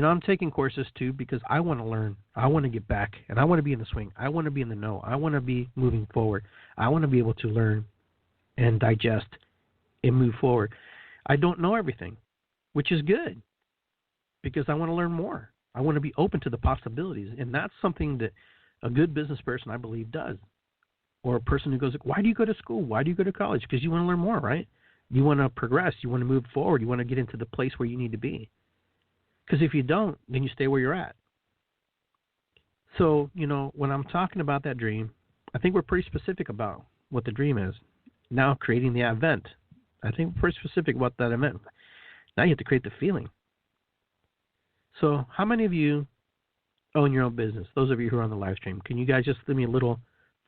I'm taking courses too because I want to learn. I want to get back, and I want to be in the swing. I want to be in the know. I want to be moving forward. I want to be able to learn and digest and move forward. I don't know everything, which is good because I want to learn more. I want to be open to the possibilities, and that's something that a good business person, I believe, does. Or a person who goes, why do you go to school? Why do you go to college? Because you want to learn more, right? You want to progress. You want to move forward. You want to get into the place where you need to be. Because if you don't, then you stay where you're at. So, when I'm talking about that dream, I think we're pretty specific about what the dream is. Now creating the event, I think we're pretty specific about that event. Now you have to create the feeling. So how many of you own your own business? Those of you who are on the live stream, can you guys just give me a little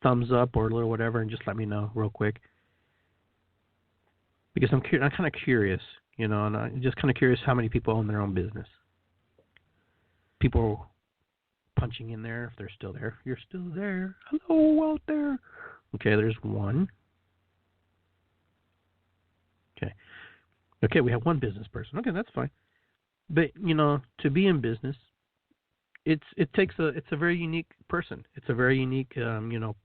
thumbs up or a little whatever and just let me know real quick? Because I'm kind of curious, and I'm just kind of curious how many people own their own business. People punching in there if they're still there. You're still there. Hello out there. Okay, there's one. Okay, we have one business person. Okay, that's fine. But to be in business, it's a very unique person. It's a very unique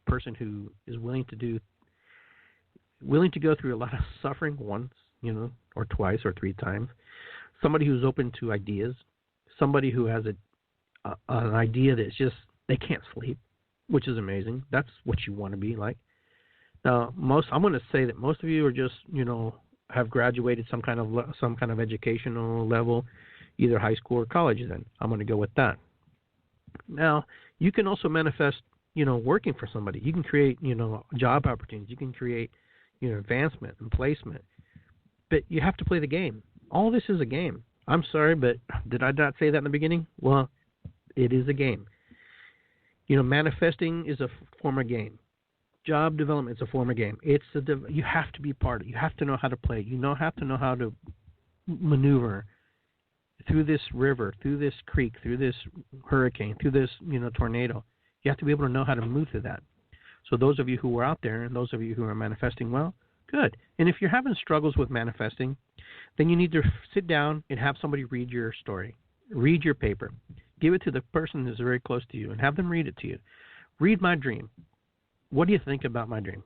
person who is willing to go through a lot of suffering once, or twice or three times. Somebody who's open to ideas. Somebody who has an idea that's just they can't sleep, which is amazing. That's what you want to be like. Now, I'm going to say that most of you are just have graduated some kind of educational level, either high school or college. Then I'm going to go with that. Now, you can also manifest, working for somebody. You can create, job opportunities. You can create, advancement and placement. But you have to play the game. All this is a game. I'm sorry, but did I not say that in the beginning? Well, it is a game. Manifesting is a form of game. Job development is a form of game. You have to be part of it. You have to know how to play. You have to know how to maneuver through this river, through this creek, through this hurricane, through this tornado. You have to be able to know how to move through that. So those of you who are out there and those of you who are manifesting well, good. And if you're having struggles with manifesting, then you need to sit down and have somebody read your story, read your paper, give it to the person who's very close to you, and have them read it to you. Read my dream. What do you think about my dream?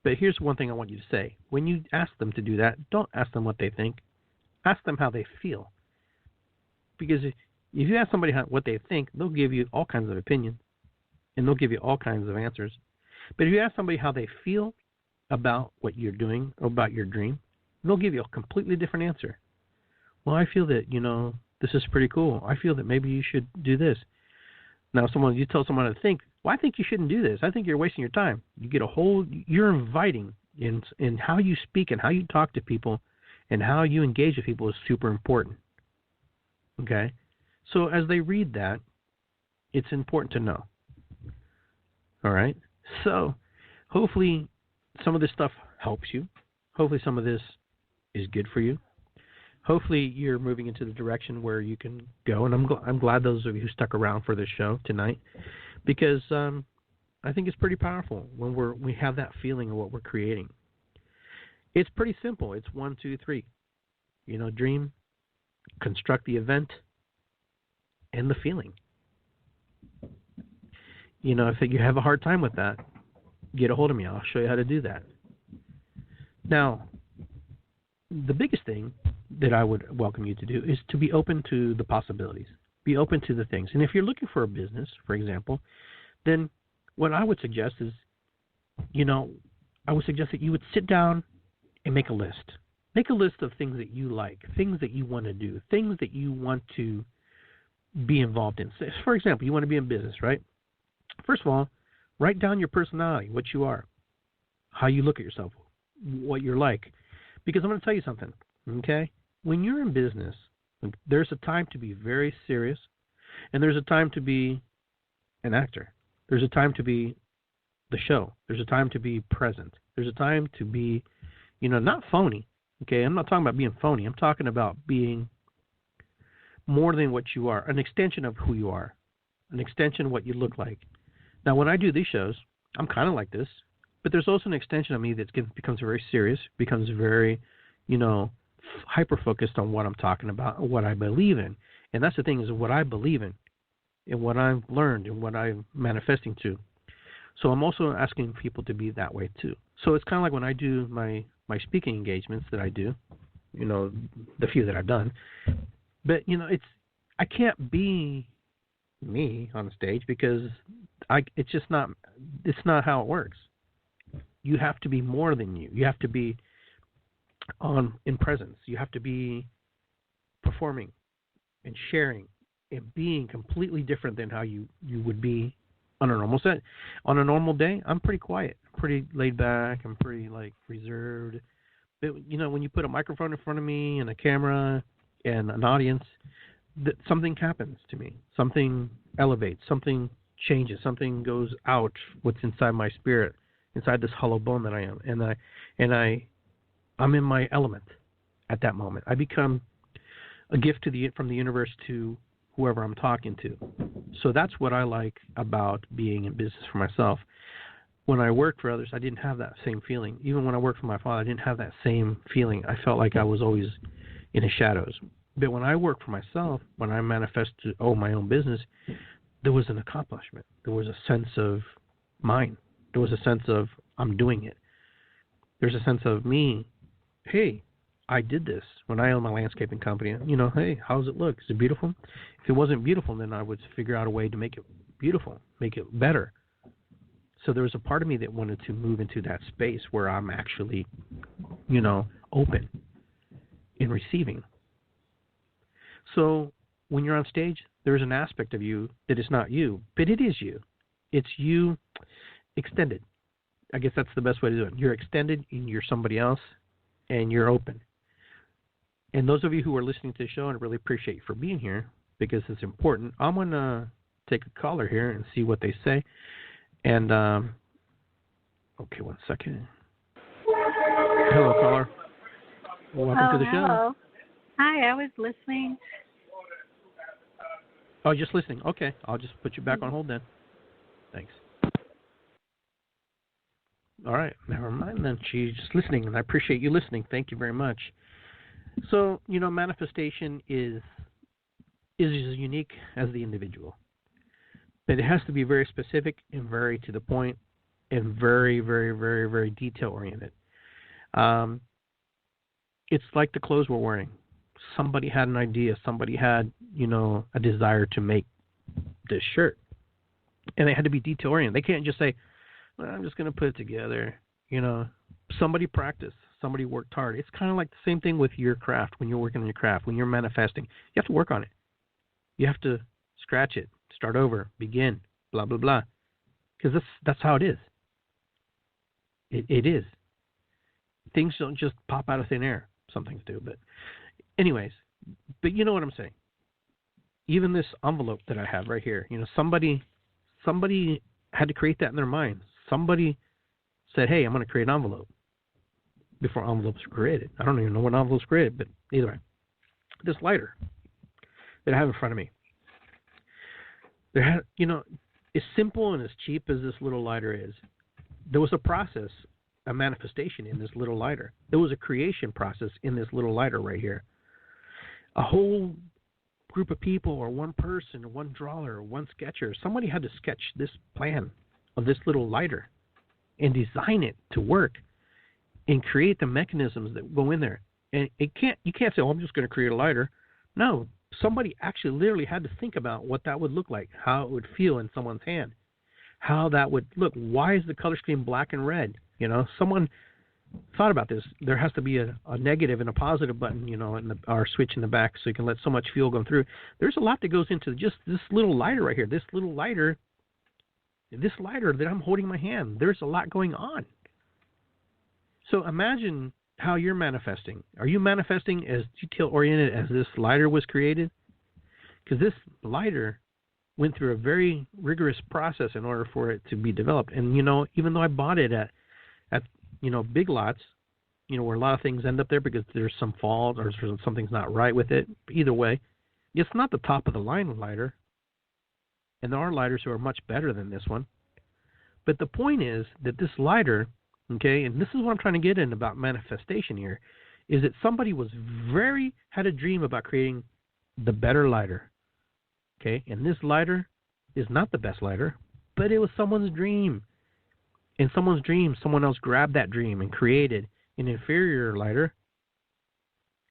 But here's one thing I want you to say. When you ask them to do that, don't ask them what they think. Ask them how they feel. Because if you ask somebody what they think, they'll give you all kinds of opinions, and they'll give you all kinds of answers. But if you ask somebody how they feel about what you're doing, or about your dream, they'll give you a completely different answer. Well, I feel that, this is pretty cool. I feel that maybe you should do this. Now, you tell someone to think, well, I think you shouldn't do this. I think you're wasting your time. You're inviting in how you speak and how you talk to people and how you engage with people is super important. Okay? So as they read that, it's important to know. All right? So hopefully some of this stuff helps you. Hopefully some of this is good for you. Hopefully you're moving into the direction where you can go. And I'm glad those of you who stuck around for this show tonight, because I think it's pretty powerful when we have that feeling of what we're creating. It's pretty simple. It's 1, 2, 3. Dream, construct the event, and the feeling. If you have a hard time with that, get a hold of me. I'll show you how to do that. Now, the biggest thing that I would welcome you to do is to be open to the possibilities. Be open to the things. And if you're looking for a business, for example, then what I would suggest is, I would suggest that you would sit down and make a list. Make a list of things that you like, things that you want to do, things that you want to be involved in. So, for example, you want to be in business, right? First of all, write down your personality, what you are, how you look at yourself, what you're like. Because I'm going to tell you something, okay? When you're in business, there's a time to be very serious, and there's a time to be an actor. There's a time to be the show. There's a time to be present. There's a time to be, not phony, okay? I'm not talking about being phony. I'm talking about being more than what you are, an extension of who you are, an extension of what you look like. Now, when I do these shows, I'm kind of like this, but there's also an extension of me that becomes very serious, becomes very, hyper-focused on what I'm talking about, what I believe in. And that's the thing, is what I believe in and what I've learned and what I'm manifesting to. So I'm also asking people to be that way too. So it's kind of like when I do my speaking engagements that I do, the few that I've done. But, I can't be me on the stage because it's not how it works. You have to be more than you. You have to be in presence. You have to be performing and sharing and being completely different than how you would be on a normal set. On a normal day, I'm pretty quiet, pretty laid back, I'm pretty like reserved. But, when you put a microphone in front of me and a camera and an audience, something happens to me. Something elevates, something changes, something goes out what's inside my spirit, inside this hollow bone that I am. I'm in my element at that moment. I become a gift from the universe to whoever I'm talking to. So that's what I like about being in business for myself. When I worked for others, I didn't have that same feeling. Even when I worked for my father, I didn't have that same feeling. I felt like I was always in the shadows. But when I worked for myself, when I manifested my own business, there was an accomplishment. There was a sense of mine. There was a sense of I'm doing it. There's a sense of me. Hey, I did this when I owned my landscaping company. Hey, how does it look? Is it beautiful? If it wasn't beautiful, then I would figure out a way to make it beautiful, make it better. So there was a part of me that wanted to move into that space where I'm actually, open in receiving. So when you're on stage, there's an aspect of you that is not you, but it is you. It's you extended. I guess that's the best way to do it. You're extended and you're somebody else and you're open. And those of you who are listening to the show, I really appreciate you for being here because it's important. I'm going to take a caller here and see what they say. And, okay, 1 second. Hello, caller. Welcome to the show. Hello. Hi, I was listening. Oh, just listening. Okay, I'll just put you back on hold then. Thanks. All right, never mind then. She's just listening, and I appreciate you listening. Thank you very much. So, manifestation is as unique as the individual. But it has to be very specific and very to the point and very, very, very, very detail-oriented. It's like the clothes we're wearing. Somebody had an idea. Somebody had, a desire to make this shirt. And they had to be detail-oriented. They can't just say, well, I'm just going to put it together. Somebody practiced. Somebody worked hard. It's kind of like the same thing with your craft. When you're working on your craft, when you're manifesting, you have to work on it. You have to scratch it, start over, begin, blah, blah, blah. Because that's how it is. It is. Things don't just pop out of thin air. Some things do. But anyways, but you know what I'm saying. Even this envelope that I have right here, somebody had to create that in their mind. Somebody said, hey, I'm going to create an envelope before envelopes were created. I don't even know when envelopes were created, but either way. This lighter that I have in front of me. As simple and as cheap as this little lighter is, there was a process, a manifestation in this little lighter. There was a creation process in this little lighter right here. A whole group of people or one person or one drawer or one sketcher, somebody had to sketch this plan of this little lighter and design it to work and create the mechanisms that go in there. And you can't say, I'm just going to create a lighter. No, somebody actually literally had to think about what that would look like, how it would feel in someone's hand, how that would look. Why is the color scheme black and red? Someone thought about this. There has to be a negative and a positive button, or switch in the back so you can let so much fuel go through. There's a lot that goes into just this little lighter right here. This little lighter, this lighter that I'm holding in my hand, there's a lot going on. So imagine how you're manifesting. Are you manifesting as detail-oriented as this lighter was created? Because this lighter went through a very rigorous process in order for it to be developed. And, even though I bought it at big lots, where a lot of things end up there because there's some fault or something's not right with it. Either way, it's not the top of the line lighter. And there are lighters who are much better than this one. But the point is that this lighter, okay, and this is what I'm trying to get in about manifestation here, is that somebody had a dream about creating the better lighter. Okay, and this lighter is not the best lighter, but it was someone's dream. In someone's dream, someone else grabbed that dream and created an inferior lighter.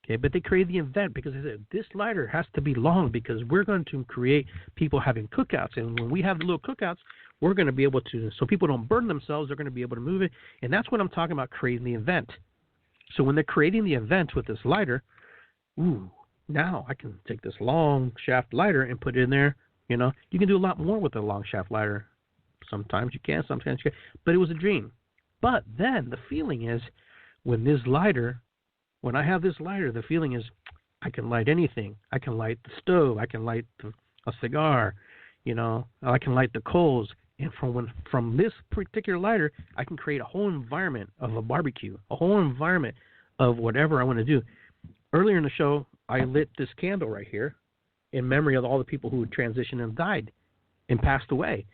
Okay, but they created the event because they said, this lighter has to be long because we're going to create people having cookouts. And when we have the little cookouts, we're going to be able to, so people don't burn themselves, they're going to be able to move it. And that's what I'm talking about, creating the event. So when they're creating the event with this lighter, now I can take this long shaft lighter and put it in there. You know, you can do a lot more with a long shaft lighter. Sometimes you can, sometimes you can't. But it was a dream. But then the feeling is, when I have this lighter, the feeling is I can light anything. I can light the stove. I can light a cigar. You know, I can light the coals. And from this particular lighter, I can create a whole environment of a barbecue, a whole environment of whatever I want to do. Earlier in the show, I lit this candle right here in memory of all the people who had transitioned and died and passed away.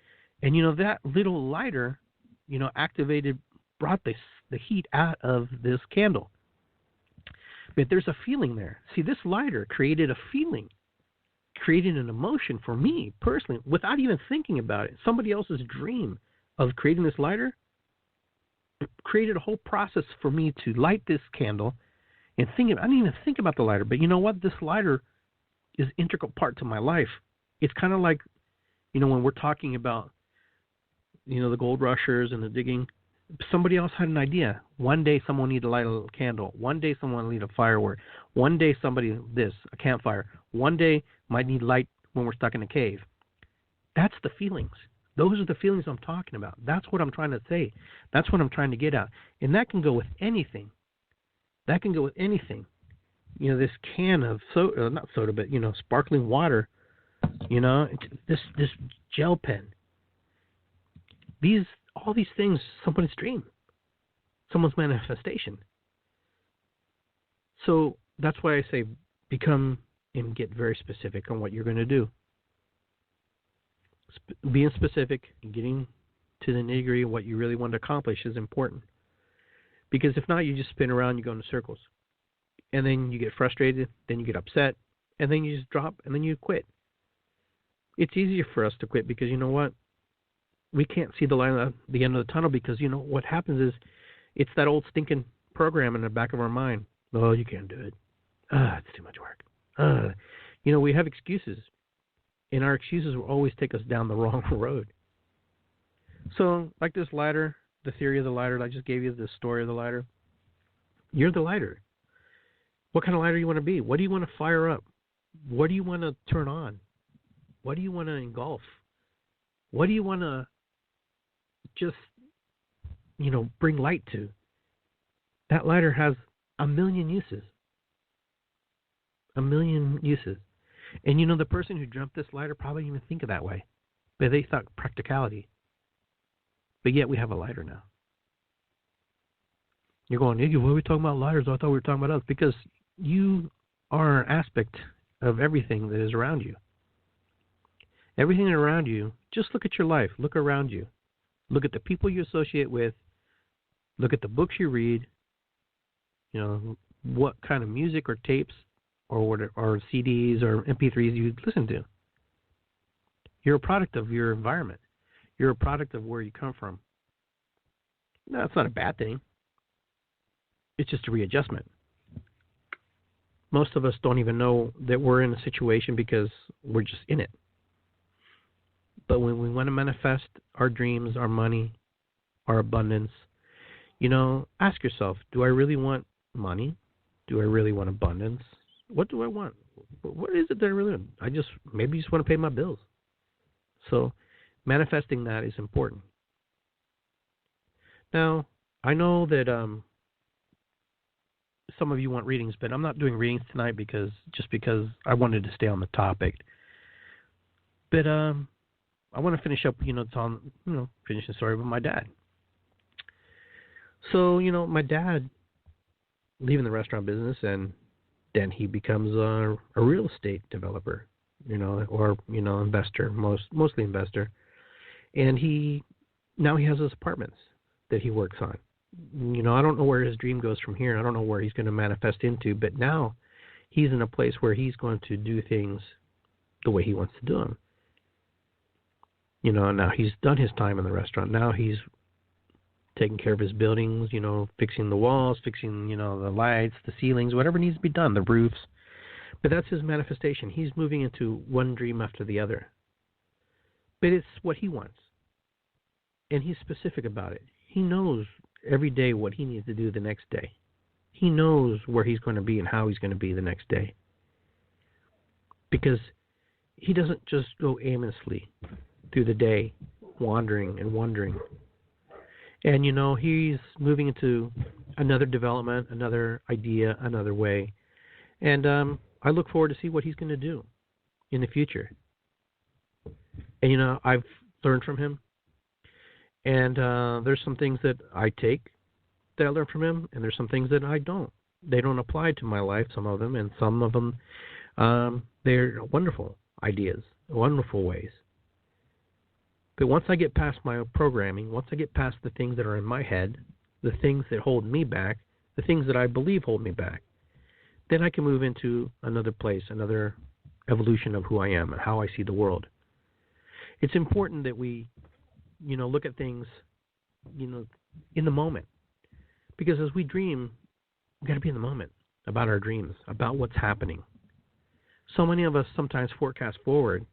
And, you know, that little lighter, you know, brought the heat out of this candle. But there's a feeling there. See, this lighter created a feeling, created an emotion for me personally without even thinking about it. Somebody else's dream of creating this lighter created a whole process for me to light this candle and I didn't even think about the lighter. But you know what? This lighter is an integral part to my life. It's kind of like, you know, when we're talking about, you know, the gold rushers and the digging, somebody else had an idea. One day someone needed to light a little candle. One day someone needed a firework. One day a campfire. One day might need light when we're stuck in a cave. That's the feelings. Those are the feelings I'm talking about. That's what I'm trying to say. That's what I'm trying to get at. And that can go with anything. You know, this can of soda, not soda, but, you know, sparkling water, you know, this gel pen. All these things, someone's dream, someone's manifestation. So that's why I say become and get very specific on what you're going to do. Being specific and getting to the nitty-gritty of what you really want to accomplish is important. Because if not, you just spin around, you go in circles. And then you get frustrated, then you get upset, and then you just drop, and then you quit. It's easier for us to quit because, you know what? We can't see the light at the end of the tunnel because, you know, what happens is it's that old stinking program in the back of our mind. Oh, you can't do it. It's too much work. You know, we have excuses, and our excuses will always take us down the wrong road. So, like this lighter, the theory of the lighter, I just gave you the story of the lighter. You're the lighter. What kind of lighter do you want to be? What do you want to fire up? What do you want to turn on? What do you want to engulf? What do you want to just, you know, bring light to? That lighter has a million uses. A million uses. And, you know, the person who dreamt this lighter probably didn't even think of that way. But they thought practicality. But yet we have a lighter now. You're going, Iggy, what are we talking about lighters? I thought we were talking about us. Because you are an aspect of everything that is around you. Everything around you, just look at your life. Look around you. Look at the people you associate with. Look at the books you read. You know, what kind of music or tapes or CDs or MP3s you listen to. You're a product of your environment. You're a product of where you come from. No, it's not a bad thing. It's just a readjustment. Most of us don't even know that we're in a situation because we're just in it. But when we want to manifest our dreams, our money, our abundance, you know, ask yourself, do I really want money? Do I really want abundance? What do I want? What is it that I really want? Maybe just want to pay my bills. So manifesting that is important. Now, I know that some of you want readings, but I'm not doing readings tonight because I wanted to stay on the topic. But I want to finish up, finish the story with my dad. So, my dad leaving the restaurant business, and then he becomes a real estate developer, investor, mostly investor. And now he has his apartments that he works on. I don't know where his dream goes from here. I don't know where he's going to manifest into, but now he's in a place where he's going to do things the way he wants to do them. Now he's done his time in the restaurant. Now he's taking care of his buildings, fixing the walls, fixing, the lights, the ceilings, whatever needs to be done, the roofs. But that's his manifestation. He's moving into one dream after the other. But it's what he wants. And he's specific about it. He knows every day what he needs to do the next day. He knows where he's going to be and how he's going to be the next day. because he doesn't just go aimlessly through the day, wandering and wondering. And, he's moving into another development, another idea, another way. And I look forward to see what he's going to do in the future. And, I've learned from him. And there's some things that I take that I learn from him, and there's some things that I don't. They don't apply to my life, some of them, and some of them, they're wonderful ideas, wonderful ways. But once I get past my programming, once I get past the things that are in my head, the things that hold me back, the things that I believe hold me back, then I can move into another place, another evolution of who I am and how I see the world. It's important that we, look at things, in the moment. Because as we dream, we've got to be in the moment about our dreams, about what's happening. So many of us sometimes forecast forward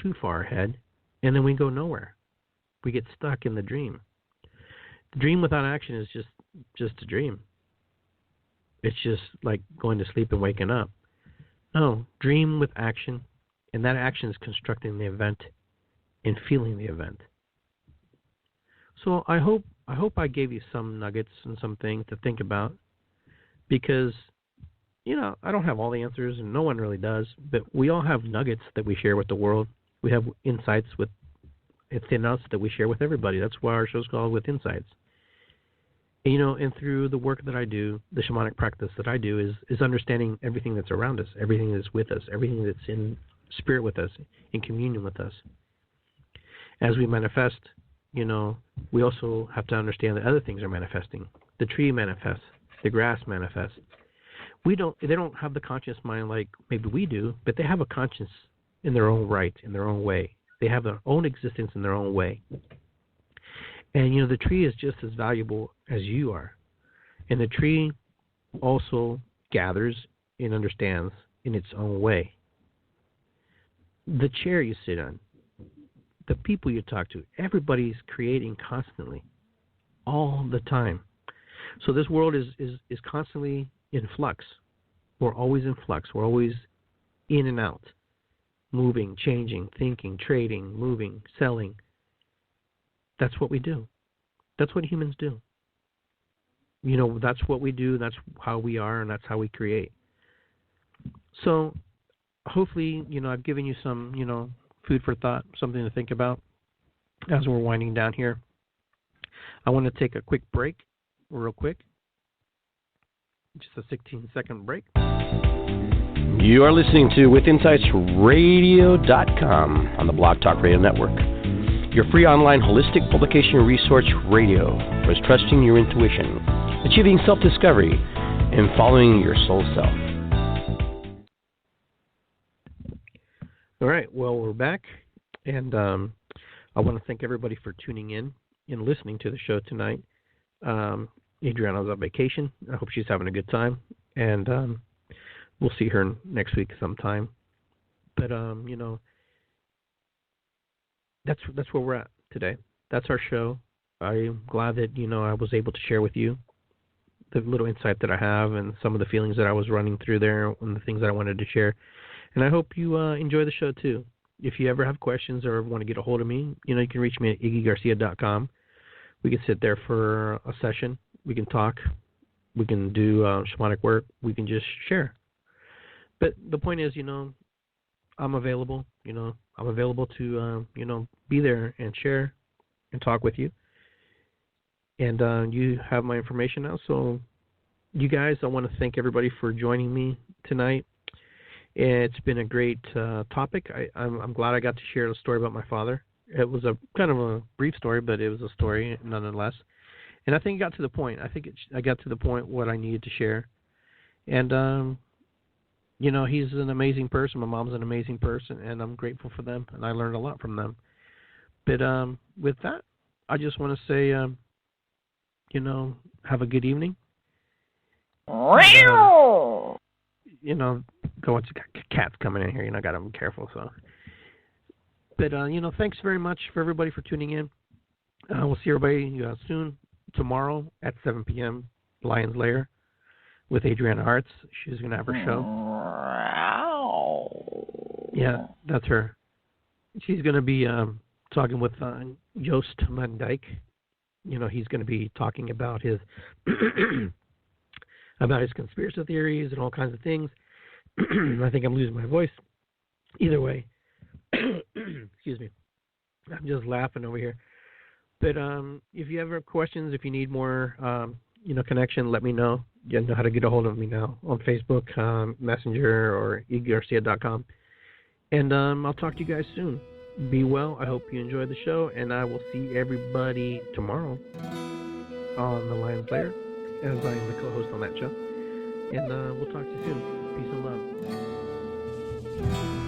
too far ahead, and then we go nowhere. We get stuck in the dream. The dream without action is just a dream. It's just like going to sleep and waking up. No, dream with action, and that action is constructing the event and feeling the event. So I hope I gave you some nuggets and some things to think about, because I don't have all the answers, and no one really does, but we all have nuggets that we share with the world. We have insights within us that we share with everybody. That's why our show's called With Insights. And through the work that I do, the shamanic practice that I do is understanding everything that's around us, everything that's with us, everything that's in spirit with us, in communion with us. As we manifest, we also have to understand that other things are manifesting. The tree manifests, the grass manifests. They don't have the conscious mind like maybe we do, but they have a conscience in their own right, in their own way. They have their own existence in their own way. And, the tree is just as valuable as you are. And the tree also gathers and understands in its own way. The chair you sit on, the people you talk to, everybody's creating constantly, all the time. So this world is constantly in flux. We're always in flux. We're always in and out, moving, changing, thinking, trading, moving, selling. That's what we do. That's what humans do. That's what we do. That's how we are, and that's how we create. So hopefully, I've given you some, food for thought, something to think about as we're winding down here. I want to take a quick break, real quick. Just a 16-second break. You are listening to WithinsightsRadio.com on the Blog Talk Radio Network. Your free online holistic publication resource radio for trusting your intuition, achieving self-discovery, and following your soul self. All right, well, we're back, and I want to thank everybody for tuning in and listening to the show tonight. Adriana's on vacation. I hope she's having a good time, and we'll see her next week sometime. But that's where we're at today. That's our show. I'm glad that I was able to share with you the little insight that I have and some of the feelings that I was running through there and the things that I wanted to share. And I hope you enjoy the show too. If you ever have questions or want to get a hold of me, you can reach me at iggygarcia.com. We can sit there for a session. We can talk. We can do shamanic work. We can just share. But the point is, I'm available. I'm available to, be there and share and talk with you. And you have my information now. So you guys, I want to thank everybody for joining me tonight. It's been a great topic. I'm glad I got to share a story about my father. It was a kind of a brief story, but it was a story nonetheless. And I think it got to the point. I got to the point what I needed to share. And, he's an amazing person. My mom's an amazing person, and I'm grateful for them, and I learned a lot from them. But with that, I just want to say, have a good evening. Go on, cats coming in here. Got to be careful. So, but thanks very much for everybody for tuning in. We'll see everybody soon tomorrow at 7 p.m. Lion's Lair with Adriana Arts. She's gonna have her show. Yeah, that's her. She's going to be talking with Joost van Dyke. You know, he's going to be talking about his about his conspiracy theories and all kinds of things. I think I'm losing my voice. Either way, excuse me. I'm just laughing over here. But if you have questions, if you need more, connection, let me know. You know how to get a hold of me now on Facebook, Messenger, or iggygarcia.com. And I'll talk to you guys soon. Be well. I hope you enjoyed the show, and I will see everybody tomorrow on the Lion Slayer, as I am the co-host on that show. And we'll talk to you soon. Peace and love.